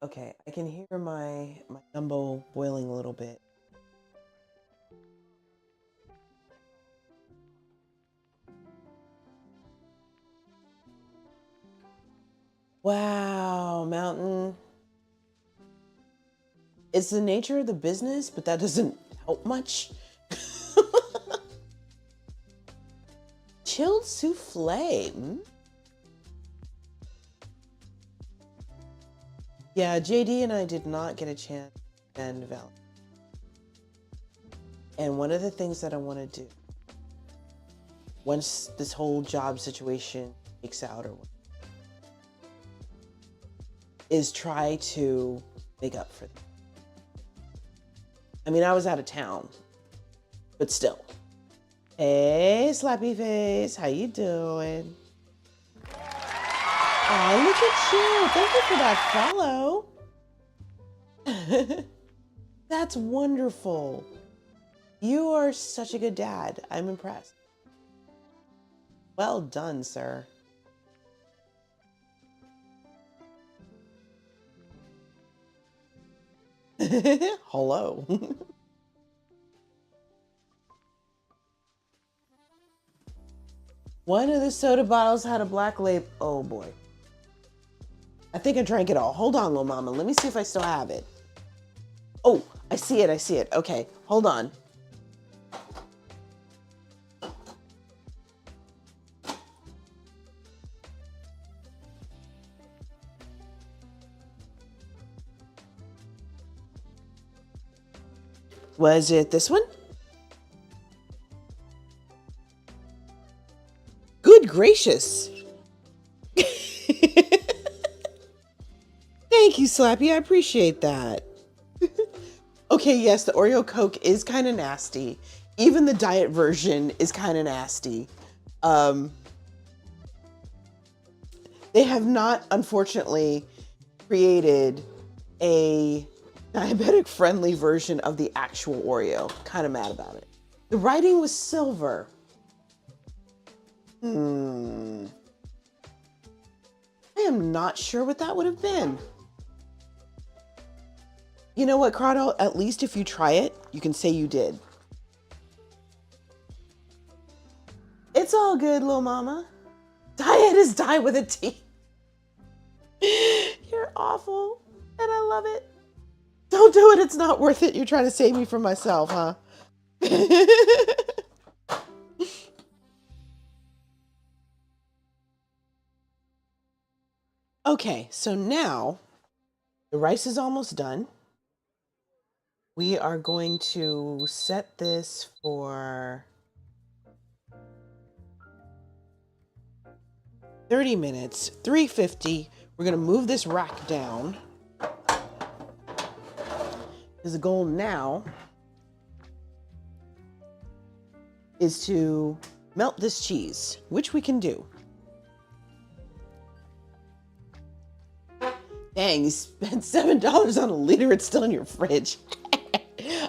Speaker 2: Okay, I can hear my gumbo boiling a little bit. Wow, Mountain. It's the nature of the business, but that doesn't help much. Chilled souffle. Yeah, JD and I did not get a chance to end Val. And one of the things that I want to do, once this whole job situation takes out or whatever, is try to make up for them. I mean, I was out of town, but still. Hey, Slappy Face, how you doing? Oh, look at you. Thank you for that follow. That's wonderful. You are such a good dad. I'm impressed. Well done, sir. Hello. One of the soda bottles had a black label. Oh boy. I think I drank it all. Hold on, little mama. Let me see if I still have it. Oh, I see it. Okay, hold on. Was it this one? Good gracious. Thank you, Slappy. I appreciate that. Okay, yes, the Oreo Coke is kind of nasty. Even the diet version is kind of nasty. They have not, unfortunately, created a diabetic-friendly version of the actual Oreo. Kind of mad about it. The writing was silver. I am not sure what that would have been. You know what, Crotto? At least if you try it, you can say you did. It's all good, little mama. Diet is die with a T. You're awful, and I love it. Don't do it. It's not worth it. You're trying to save me from myself, huh? Okay, so now the rice is almost done. We are going to set this for 30 minutes, 350. We're going to move this rack down. Because the goal now is to melt this cheese, which we can do. Dang, you spent $7 on a liter. It's still in your fridge.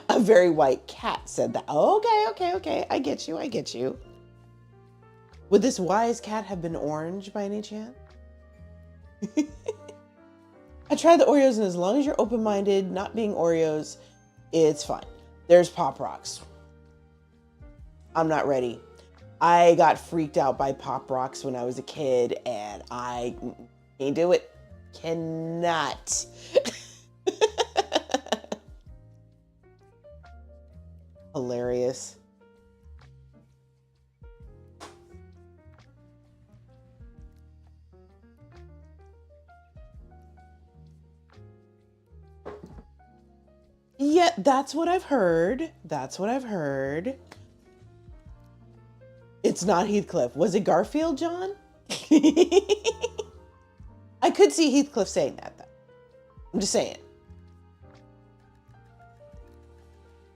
Speaker 2: A very white cat said that. Okay. I get you. Would this wise cat have been orange by any chance? I tried the Oreos, and as long as you're open-minded, not being Oreos, it's fine. There's Pop Rocks. I'm not ready. I got freaked out by Pop Rocks when I was a kid, and I can't do it. Cannot. Hilarious. Yeah, that's what I've heard. It's not Heathcliff. Was it Garfield, John? I could see Heathcliff saying that, though. I'm just saying.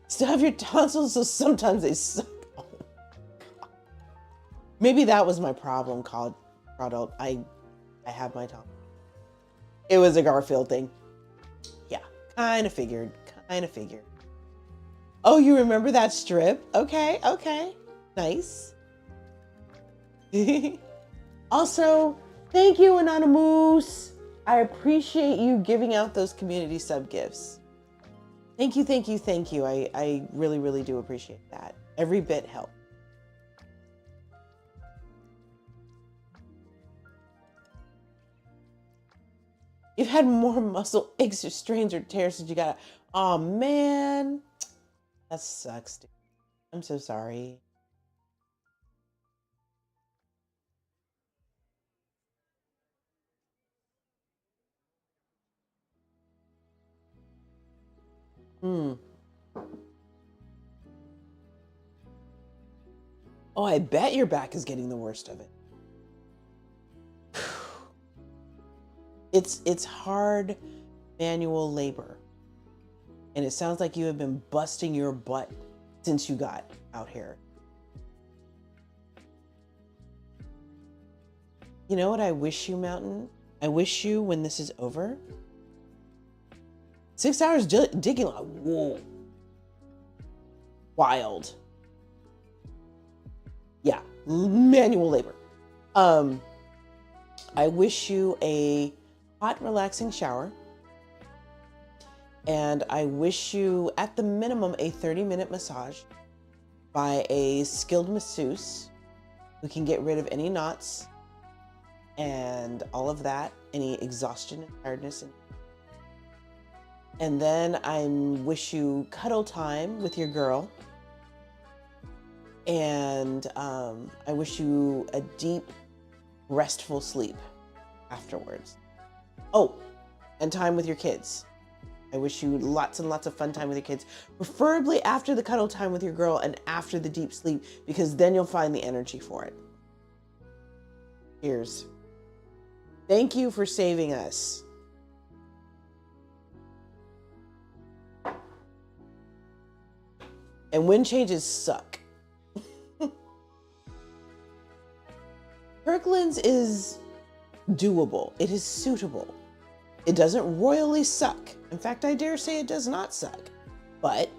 Speaker 2: Still have your tonsils, so sometimes they suck. Oh, God. Maybe that was my problem, Caudle. I have my tonsils. It was a Garfield thing. Yeah, kind of figured. Oh, you remember that strip? Okay. Nice. Also, thank you, Anonymous. I appreciate you giving out those community sub gifts. Thank you. I really do appreciate that. Every bit helps. You've had more muscle aches or strains or tears since you got it. Oh, man. That sucks, dude. I'm so sorry. Oh, I bet your back is getting the worst of it. It's hard manual labor. And it sounds like you have been busting your butt since you got out here. You know what I wish you, Mountain? I wish you, when this is over, 6 hours digging. Like, whoa. Wild. Yeah, manual labor. I wish you a hot, relaxing shower. And I wish you, at the minimum, a 30-minute massage by a skilled masseuse who can get rid of any knots and all of that, any exhaustion and tiredness. And then I wish you cuddle time with your girl. And I wish you a deep, restful sleep afterwards. Oh, and time with your kids. I wish you lots and lots of fun time with your kids, preferably after the cuddle time with your girl and after the deep sleep, because then you'll find the energy for it. Cheers. Thank you for saving us. And wind changes suck. Kirkland's is doable. It is suitable. It doesn't royally suck. In fact, I dare say it does not suck. But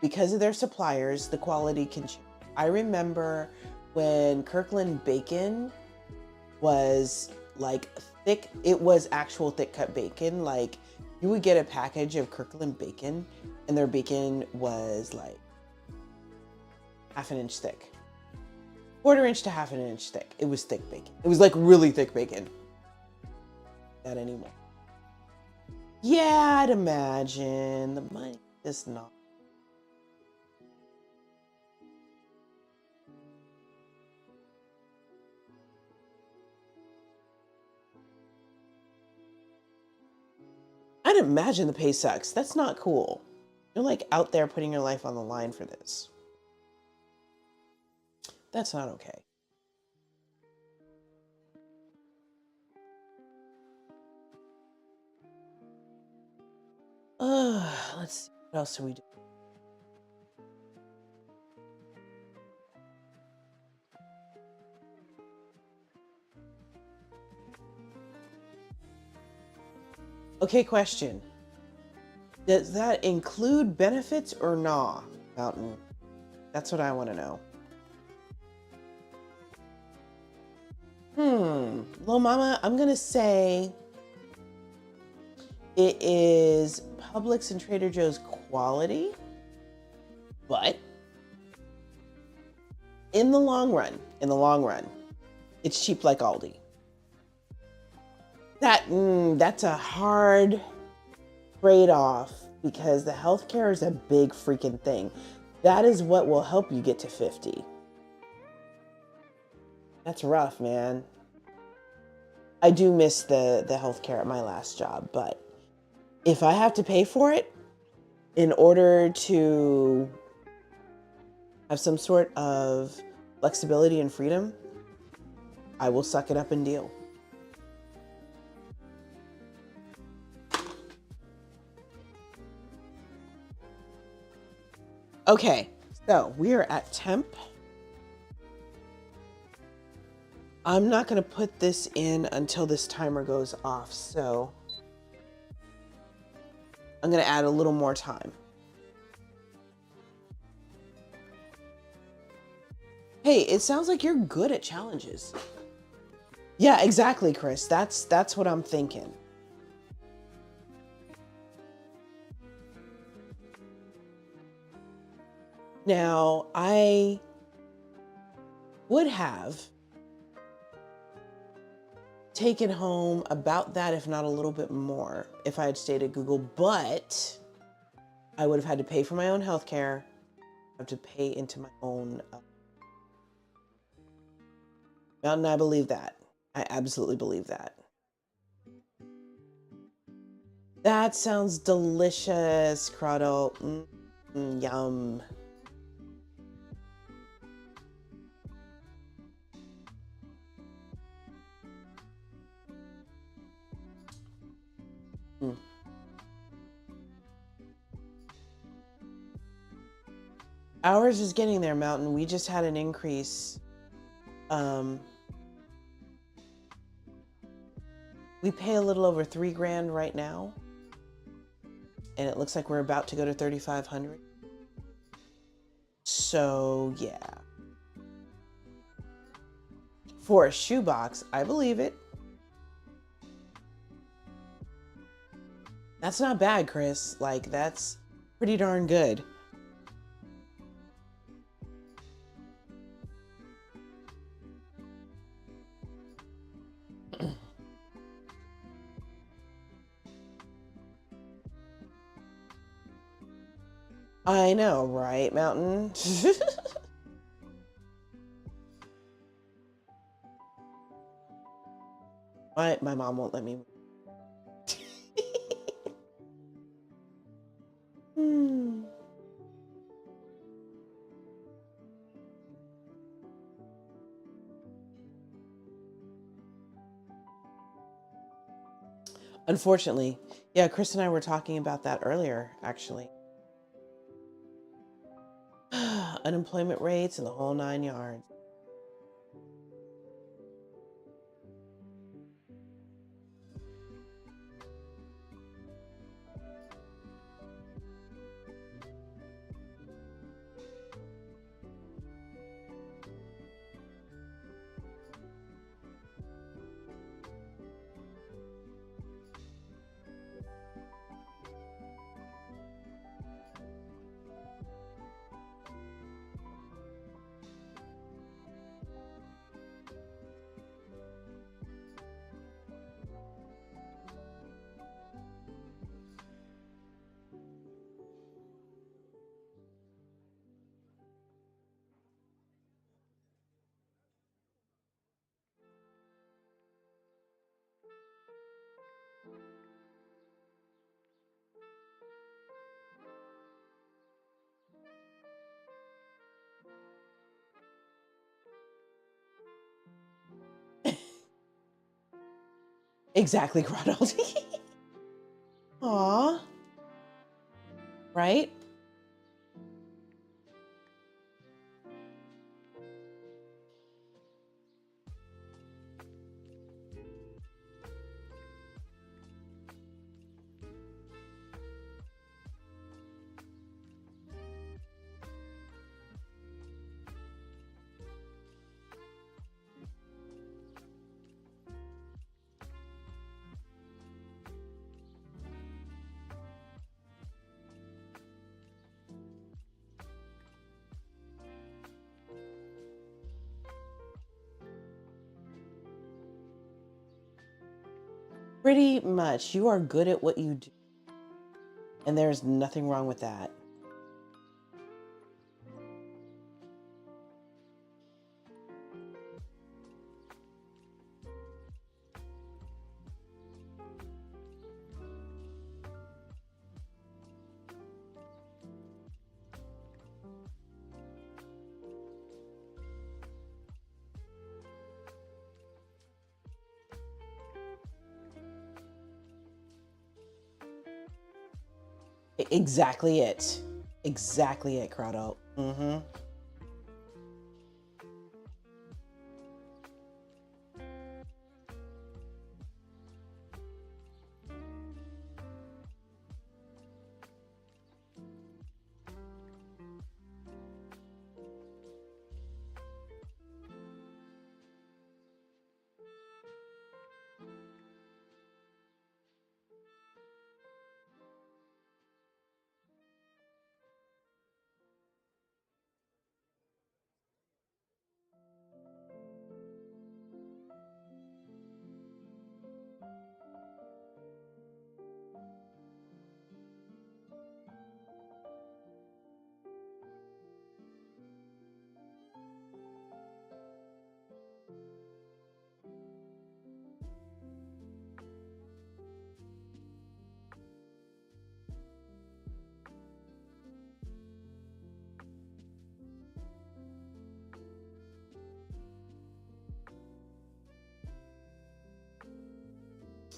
Speaker 2: because of their suppliers, the quality can change. I remember when Kirkland bacon was like thick, it was actual thick cut bacon. Like you would get a package of Kirkland bacon and their bacon was like half an inch thick. 1/4 inch to half an inch thick. It was thick bacon. It was like really thick bacon. Not anymore. Yeah, I'd imagine the money is not. I'd imagine the pay sucks. That's not cool. You're like out there putting your life on the line for this. That's not okay. Let's see. What else do we do? Okay, question. Does that include benefits or nah, Mountain? That's what I want to know. Little Mama, I'm going to say it is Publix and Trader Joe's quality, but in the long run, it's cheap like Aldi. That's a hard trade-off because the healthcare is a big freaking thing. That is what will help you get to 50. That's rough, man. I do miss the healthcare at my last job, but if I have to pay for it in order to have some sort of flexibility and freedom, I will suck it up and deal. Okay, so we are at temp. I'm not going to put this in until this timer goes off, so I'm going to add a little more time. Hey, it sounds like you're good at challenges. Yeah, exactly, Chris. That's what I'm thinking. Now, I would have taken home about that, if not a little bit more, if I had stayed at Google, but I would have had to pay for my own healthcare, have to pay into my own Mountain. I believe that. I absolutely believe that. That sounds delicious, Cradle. Yum. Ours is getting there, Mountain. We just had an increase. We pay a little over $3,000 right now, and it looks like we're about to go to 3,500. So yeah, for a shoebox, I believe it. That's not bad, Chris. Like, that's pretty darn good. I know, right, Mountain? My mom won't let me. Unfortunately, yeah, Chris and I were talking about that earlier, actually. Unemployment rates and the whole 9 yards. Exactly, Ronald. Aw. Right? Pretty much. You are good at what you do. And there's nothing wrong with that. Exactly it. Exactly it, Crowdo. Mm-hmm.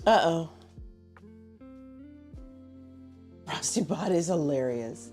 Speaker 2: Uh-oh. Frosty Bot is hilarious.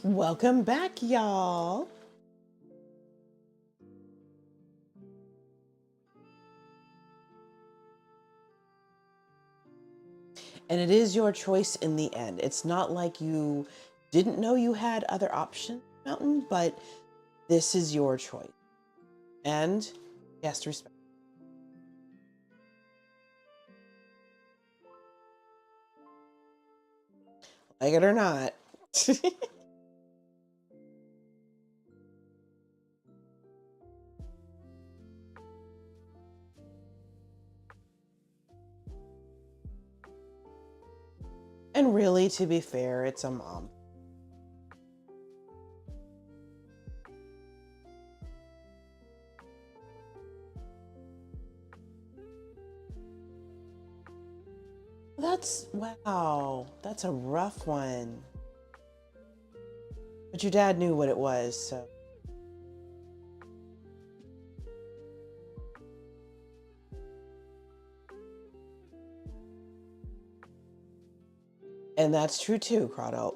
Speaker 2: Welcome back, y'all. And it is your choice in the end. It's not like you didn't know you had other options, Mountain, but this is your choice. And yes, respect. Like it or not. And really, to be fair, it's a mom. Wow, that's a rough one. But your dad knew what it was, so. And that's true too, Crotto.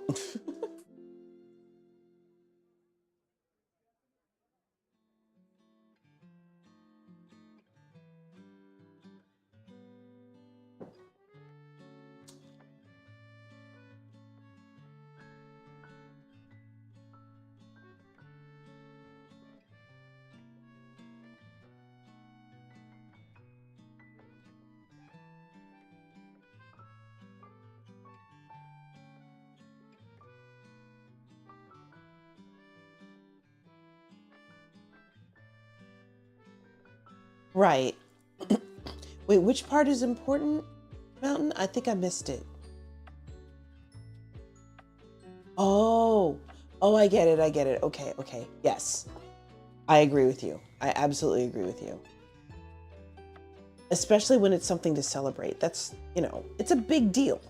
Speaker 2: Right. Wait, which part is important, Mountain? I think I missed it. Oh, I get it. Okay. Yes, I agree with you. I absolutely agree with you. Especially when it's something to celebrate. That's, it's a big deal.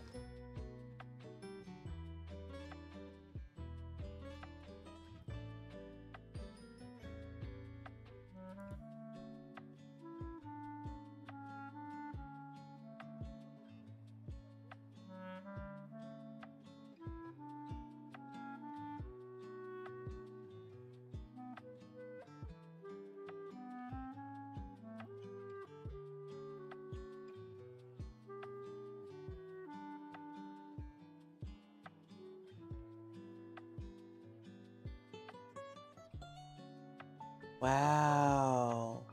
Speaker 2: Wow.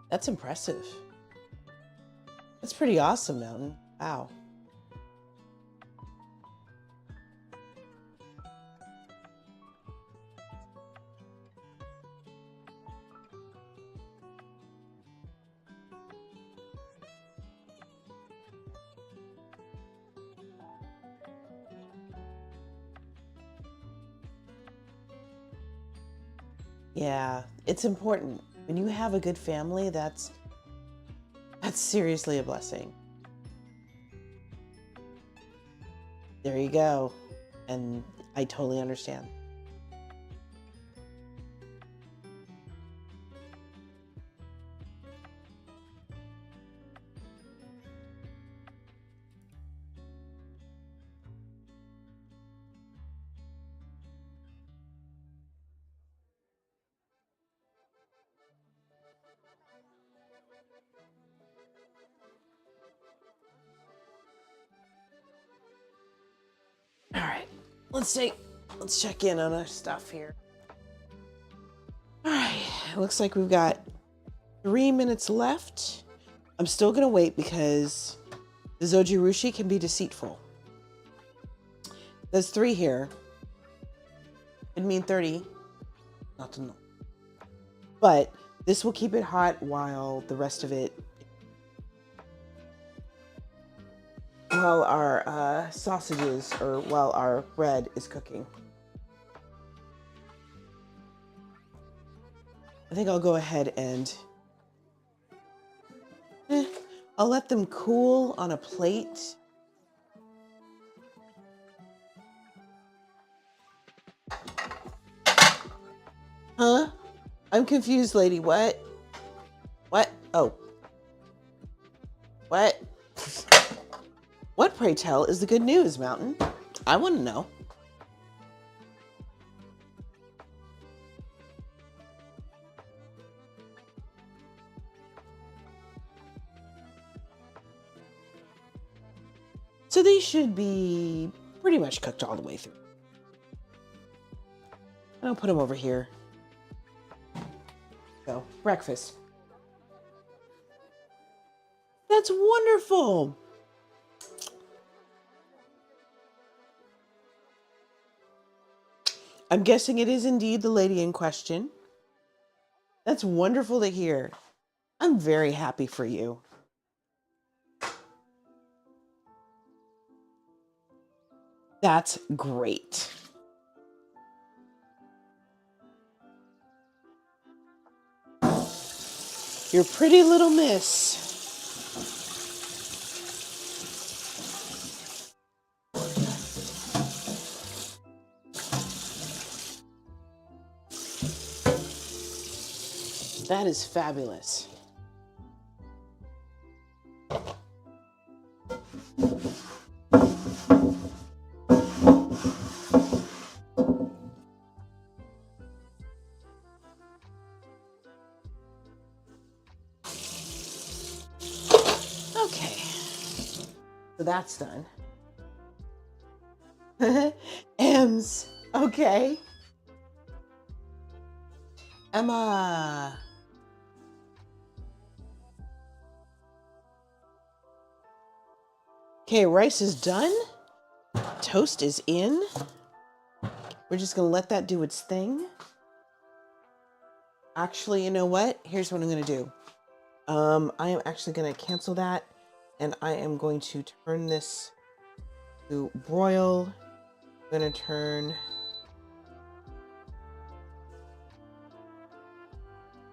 Speaker 2: That's impressive. That's pretty awesome, Mountain. Wow. Yeah, it's important. When you have a good family, that's seriously a blessing. There you go. And I totally understand. All right, let's check in on our stuff here. All right, it looks like we've got 3 minutes left. I'm still gonna wait because the Zojirushi can be deceitful. There's 3 here. It'd mean 30. Not to know. But this will keep it hot while the rest of it, while our sausages or while our bread is cooking. I think I'll go ahead and I'll let them cool on a plate. Huh? I'm confused, lady. What? What? Oh. What? What, pray tell, is the good news, Mountain? I want to know. So these should be pretty much cooked all the way through. I'll put them over here. So, breakfast. That's wonderful. I'm guessing it is indeed the lady in question. That's wonderful to hear. I'm very happy for you. That's great. Your pretty little miss. That is fabulous. Okay, so that's done. Ems, okay. Emma. Okay, rice is done. Toast is in. We're just gonna let that do its thing. Actually, you know what? Here's what I'm going to do. I am actually going to cancel that, and I am going to turn this to broil. I'm going to turn...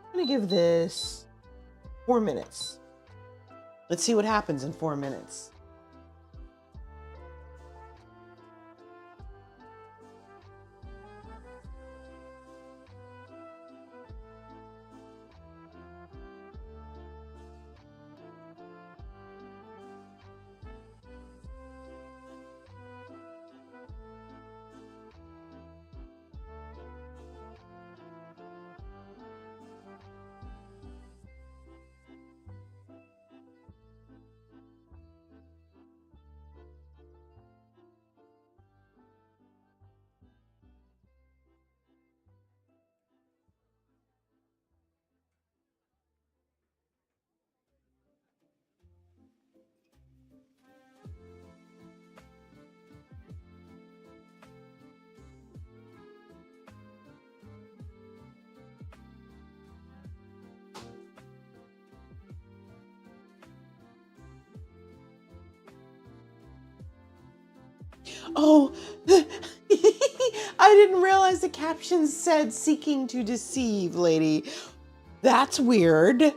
Speaker 2: I'm going to give this 4 minutes. Let's see what happens in 4 minutes. Oh, I didn't realize the caption said seeking to deceive, lady. That's weird.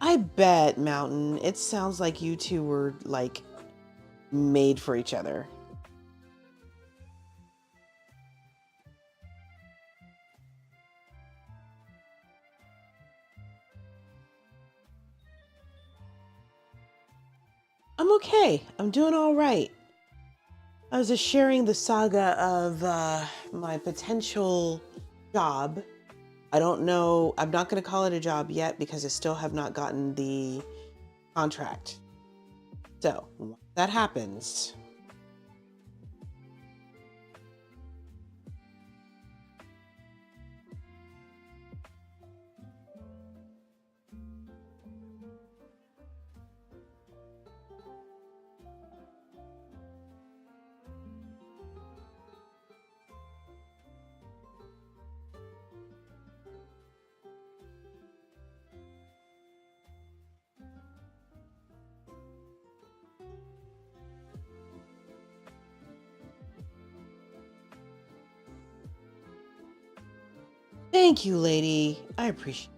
Speaker 2: I bet, Mountain, it sounds like you two were, like, made for each other. I'm okay. I'm doing all right. I was just sharing the saga of my potential job. I don't know. I'm not going to call it a job yet because I still have not gotten the contract. So, once that happens... Thank you, lady. I appreciate it.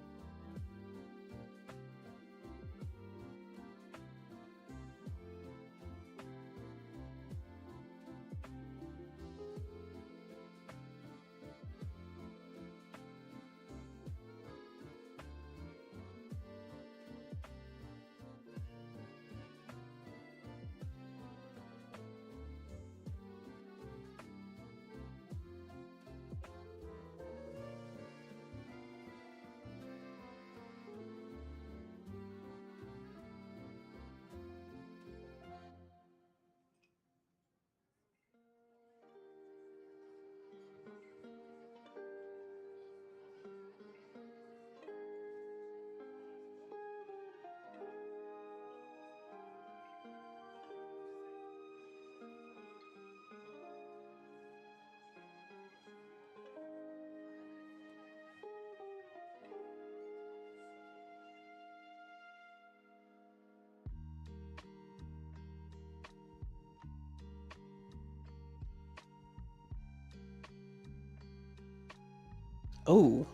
Speaker 2: Oh,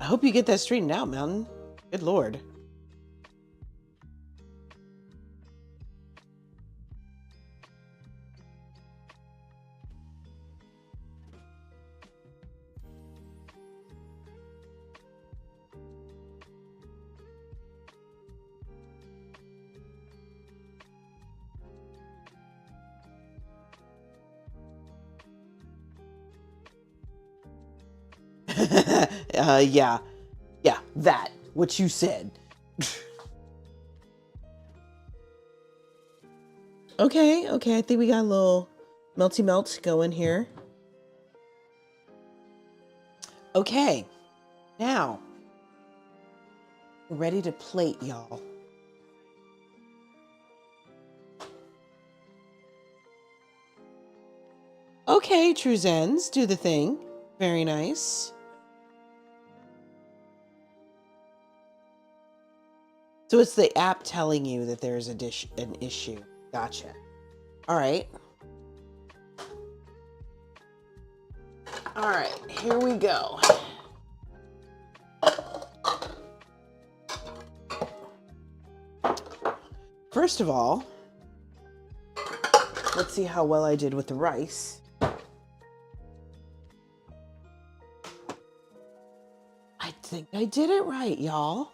Speaker 2: I hope you get that straightened out, Mountain. Good Lord. Yeah. Yeah, that. What you said. Okay, I think we got a little melty melt going here. Okay, now we're ready to plate, y'all. Okay, Truzens, do the thing. Very nice. So it's the app telling you that there's an issue. Gotcha. All right. All right, here we go. First of all, let's see how well I did with the rice. I think I did it right, y'all.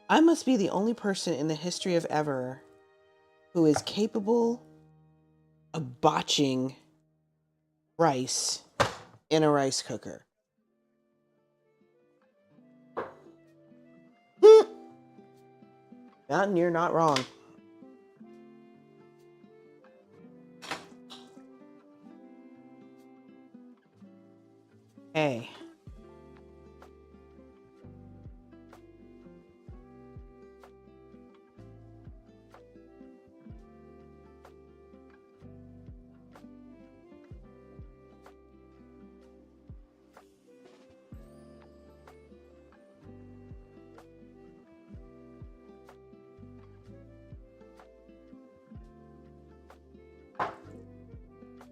Speaker 2: I must be the only person in the history of ever who is capable of botching rice in a rice cooker. Mountain, you're not wrong. Hey.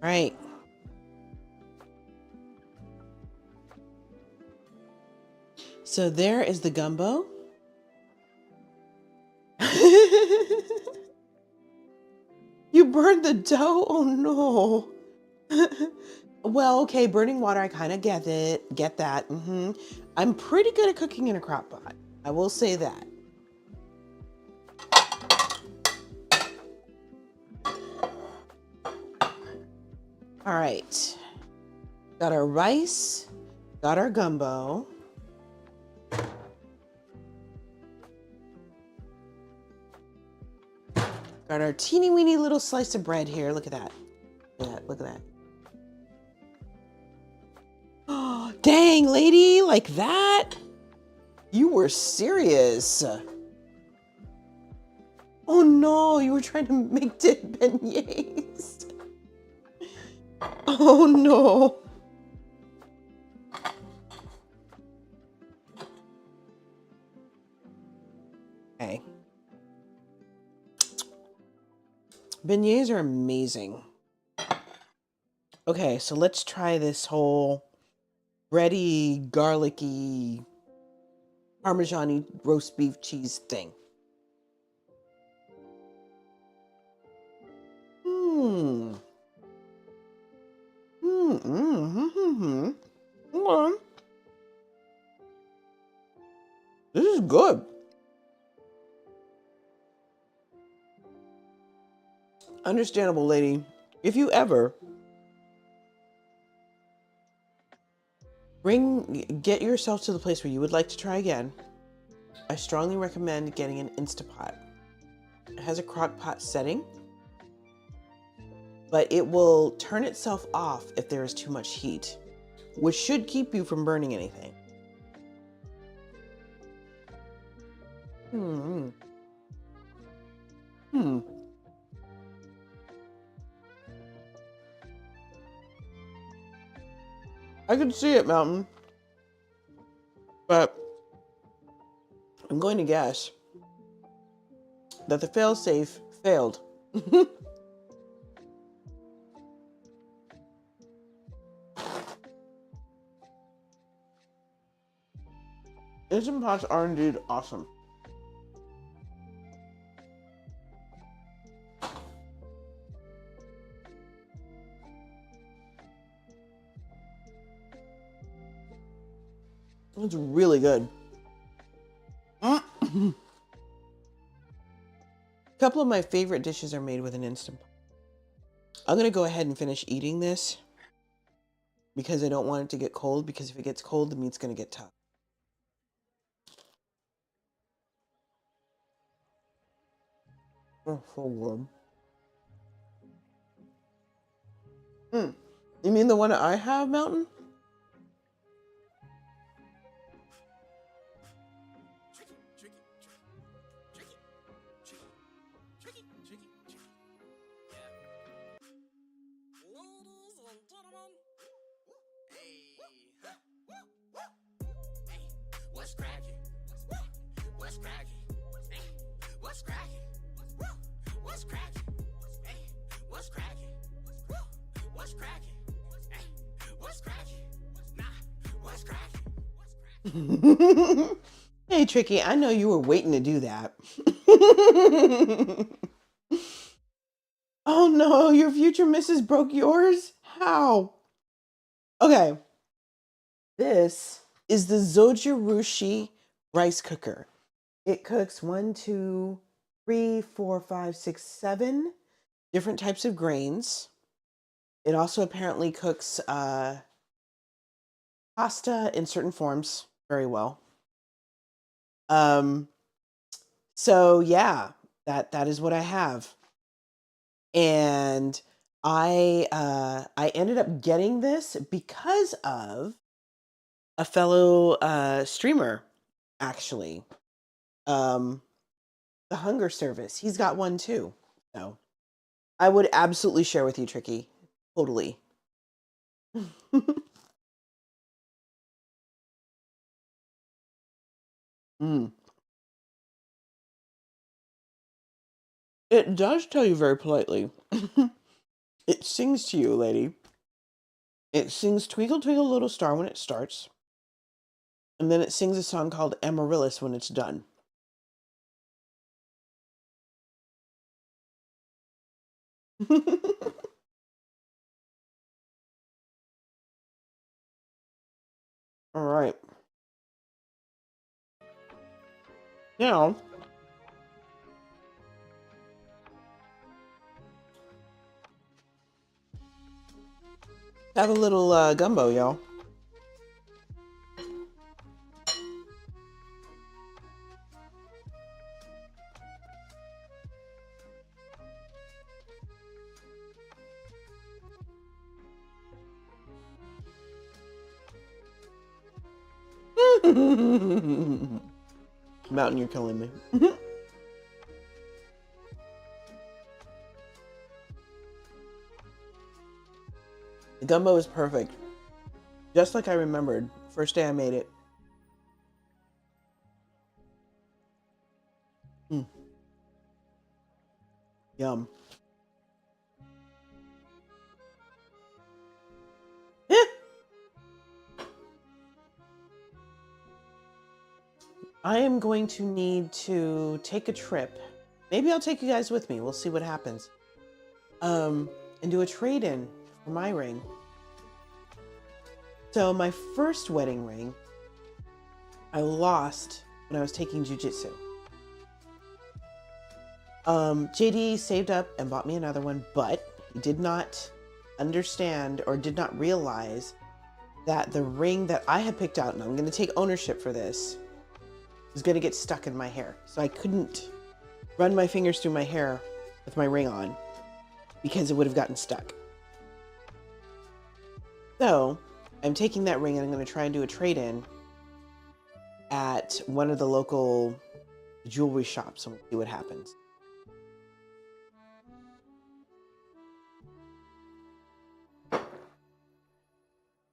Speaker 2: Right. So there is the gumbo. You burned the dough? Oh no. Well, okay, burning water, I kind of get it. Get that. I'm pretty good at cooking in a crock pot. I will say that. All right. Got our rice. Got our gumbo. Got our teeny weeny little slice of bread here. Look at that. Look at that. Look at that. Oh, dang, lady, like that? You were serious. Oh no, you were trying to make dip beignets. Oh no. Okay. Beignets are amazing. Okay, so let's try this whole bready, garlicky, Parmesan-y roast beef cheese thing. Okay. This is good. Understandable, lady. If you ever get yourself to the place where you would like to try again, I strongly recommend getting an Instapot. It has a crock pot setting, but it will turn itself off if there is too much heat, which should keep you from burning anything. I could see it, Mountain. But I'm going to guess that the failsafe failed. Instant Pots are indeed awesome. It's really good. A couple of my favorite dishes are made with an Instant Pot. I'm going to go ahead and finish eating this because I don't want it to get cold, because if it gets cold, the meat's going to get tough. Oh, so good. You mean the one I have, Mountain? Hey, Tricky, I know you were waiting to do that. Oh no, your future missus broke yours? How? Okay. This is the Zojirushi rice cooker. It cooks 7 different types of grains. It also apparently cooks pasta in certain forms very well. So yeah, that is what I have. And I ended up getting this because of a fellow streamer, actually. The Hunger Service. He's got one too. So I would absolutely share with you, Tricky. Totally. Mm. It does tell you very politely. It sings to you, lady. It sings Twinkle Twinkle Little Star when it starts. And then it sings a song called Amaryllis when it's done. All right. Now, have a little gumbo, y'all. Mountain, you're killing me. The gumbo is perfect. Just like I remembered. First day I made it. Mm. Yum. I am going to need to take a trip. Maybe I'll take you guys with me. We'll see what happens. And do a trade-in for my ring. So my first wedding ring, I lost when I was taking jujitsu. JD saved up and bought me another one, but he did not understand or did not realize that the ring that I had picked out, and I'm going to take ownership for this, was going to get stuck in my hair. So I couldn't run my fingers through my hair with my ring on because it would have gotten stuck. So I'm taking that ring and I'm going to try and do a trade-in at one of the local jewelry shops and we'll see what happens. So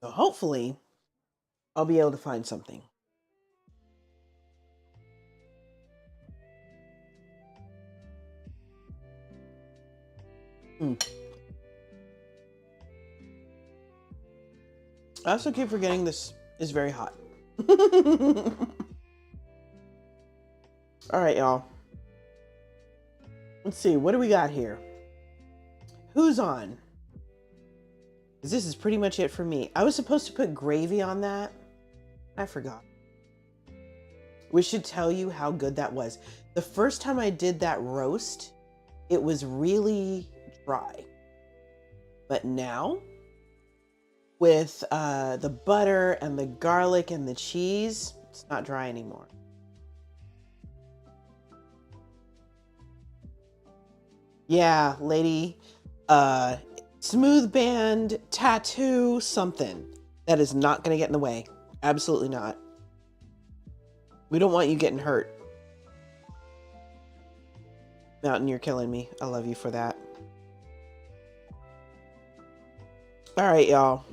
Speaker 2: hopefully I'll be able to find something. I also keep forgetting this is very hot. All right, y'all. Let's see. What do we got here? Who's on? Because this is pretty much it for me. I was supposed to put gravy on that. I forgot. We should tell you how good that was. The first time I did that roast, it was really dry. But now, with the butter and the garlic and the cheese, it's not dry anymore. Yeah, lady. Smooth band, tattoo, something. That is not going to get in the way. Absolutely not. We don't want you getting hurt. Mountain, you're killing me. I love you for that. All right, y'all.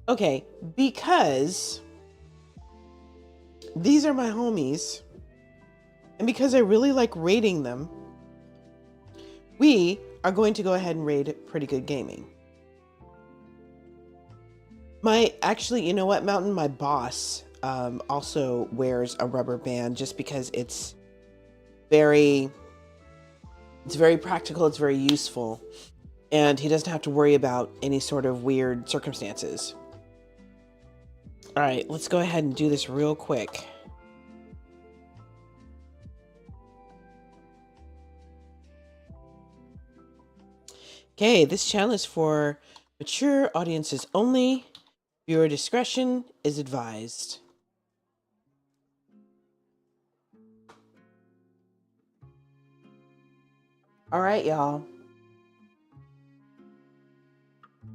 Speaker 2: Okay, because these are my homies, and because I really like raiding them, we are going to go ahead and raid Pretty Good Gaming. Actually, you know what, Mountain? My boss also wears a rubber band just because it's very practical, it's very useful, and he doesn't have to worry about any sort of weird circumstances. All right, let's go ahead and do this real quick. Okay, this channel is for mature audiences only. Viewer discretion is advised. All right, y'all.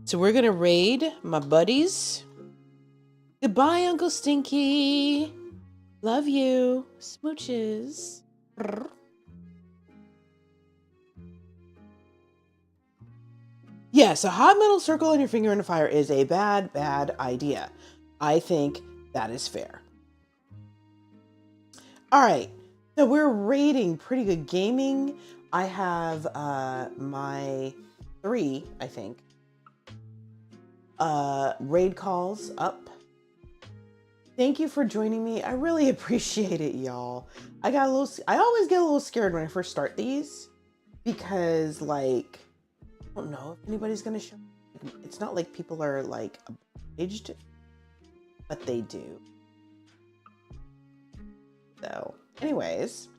Speaker 2: So we're gonna raid my buddies. Goodbye, Uncle Stinky. Love you. Smooches. Yes, a hot metal circle on your finger in a fire is a bad idea. I think that is fair. All right, so we're raiding Pretty Good Gaming. I have my 3, I think, raid calls up. Thank you for joining me. I really appreciate it, y'all. I always get a little scared when I first start these because, like, I don't know if anybody's gonna show. It's not like people are like obliged, but they do. So, anyways,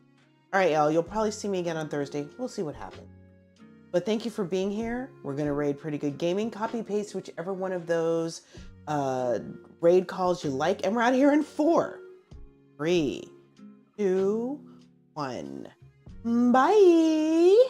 Speaker 2: all right, y'all. You'll probably see me again on Thursday. We'll see what happens. But thank you for being here. We're gonna raid Pretty Good Gaming. Copy paste whichever one of those raid calls you like, and we're out of here in 4, 3, 2, 1. Bye.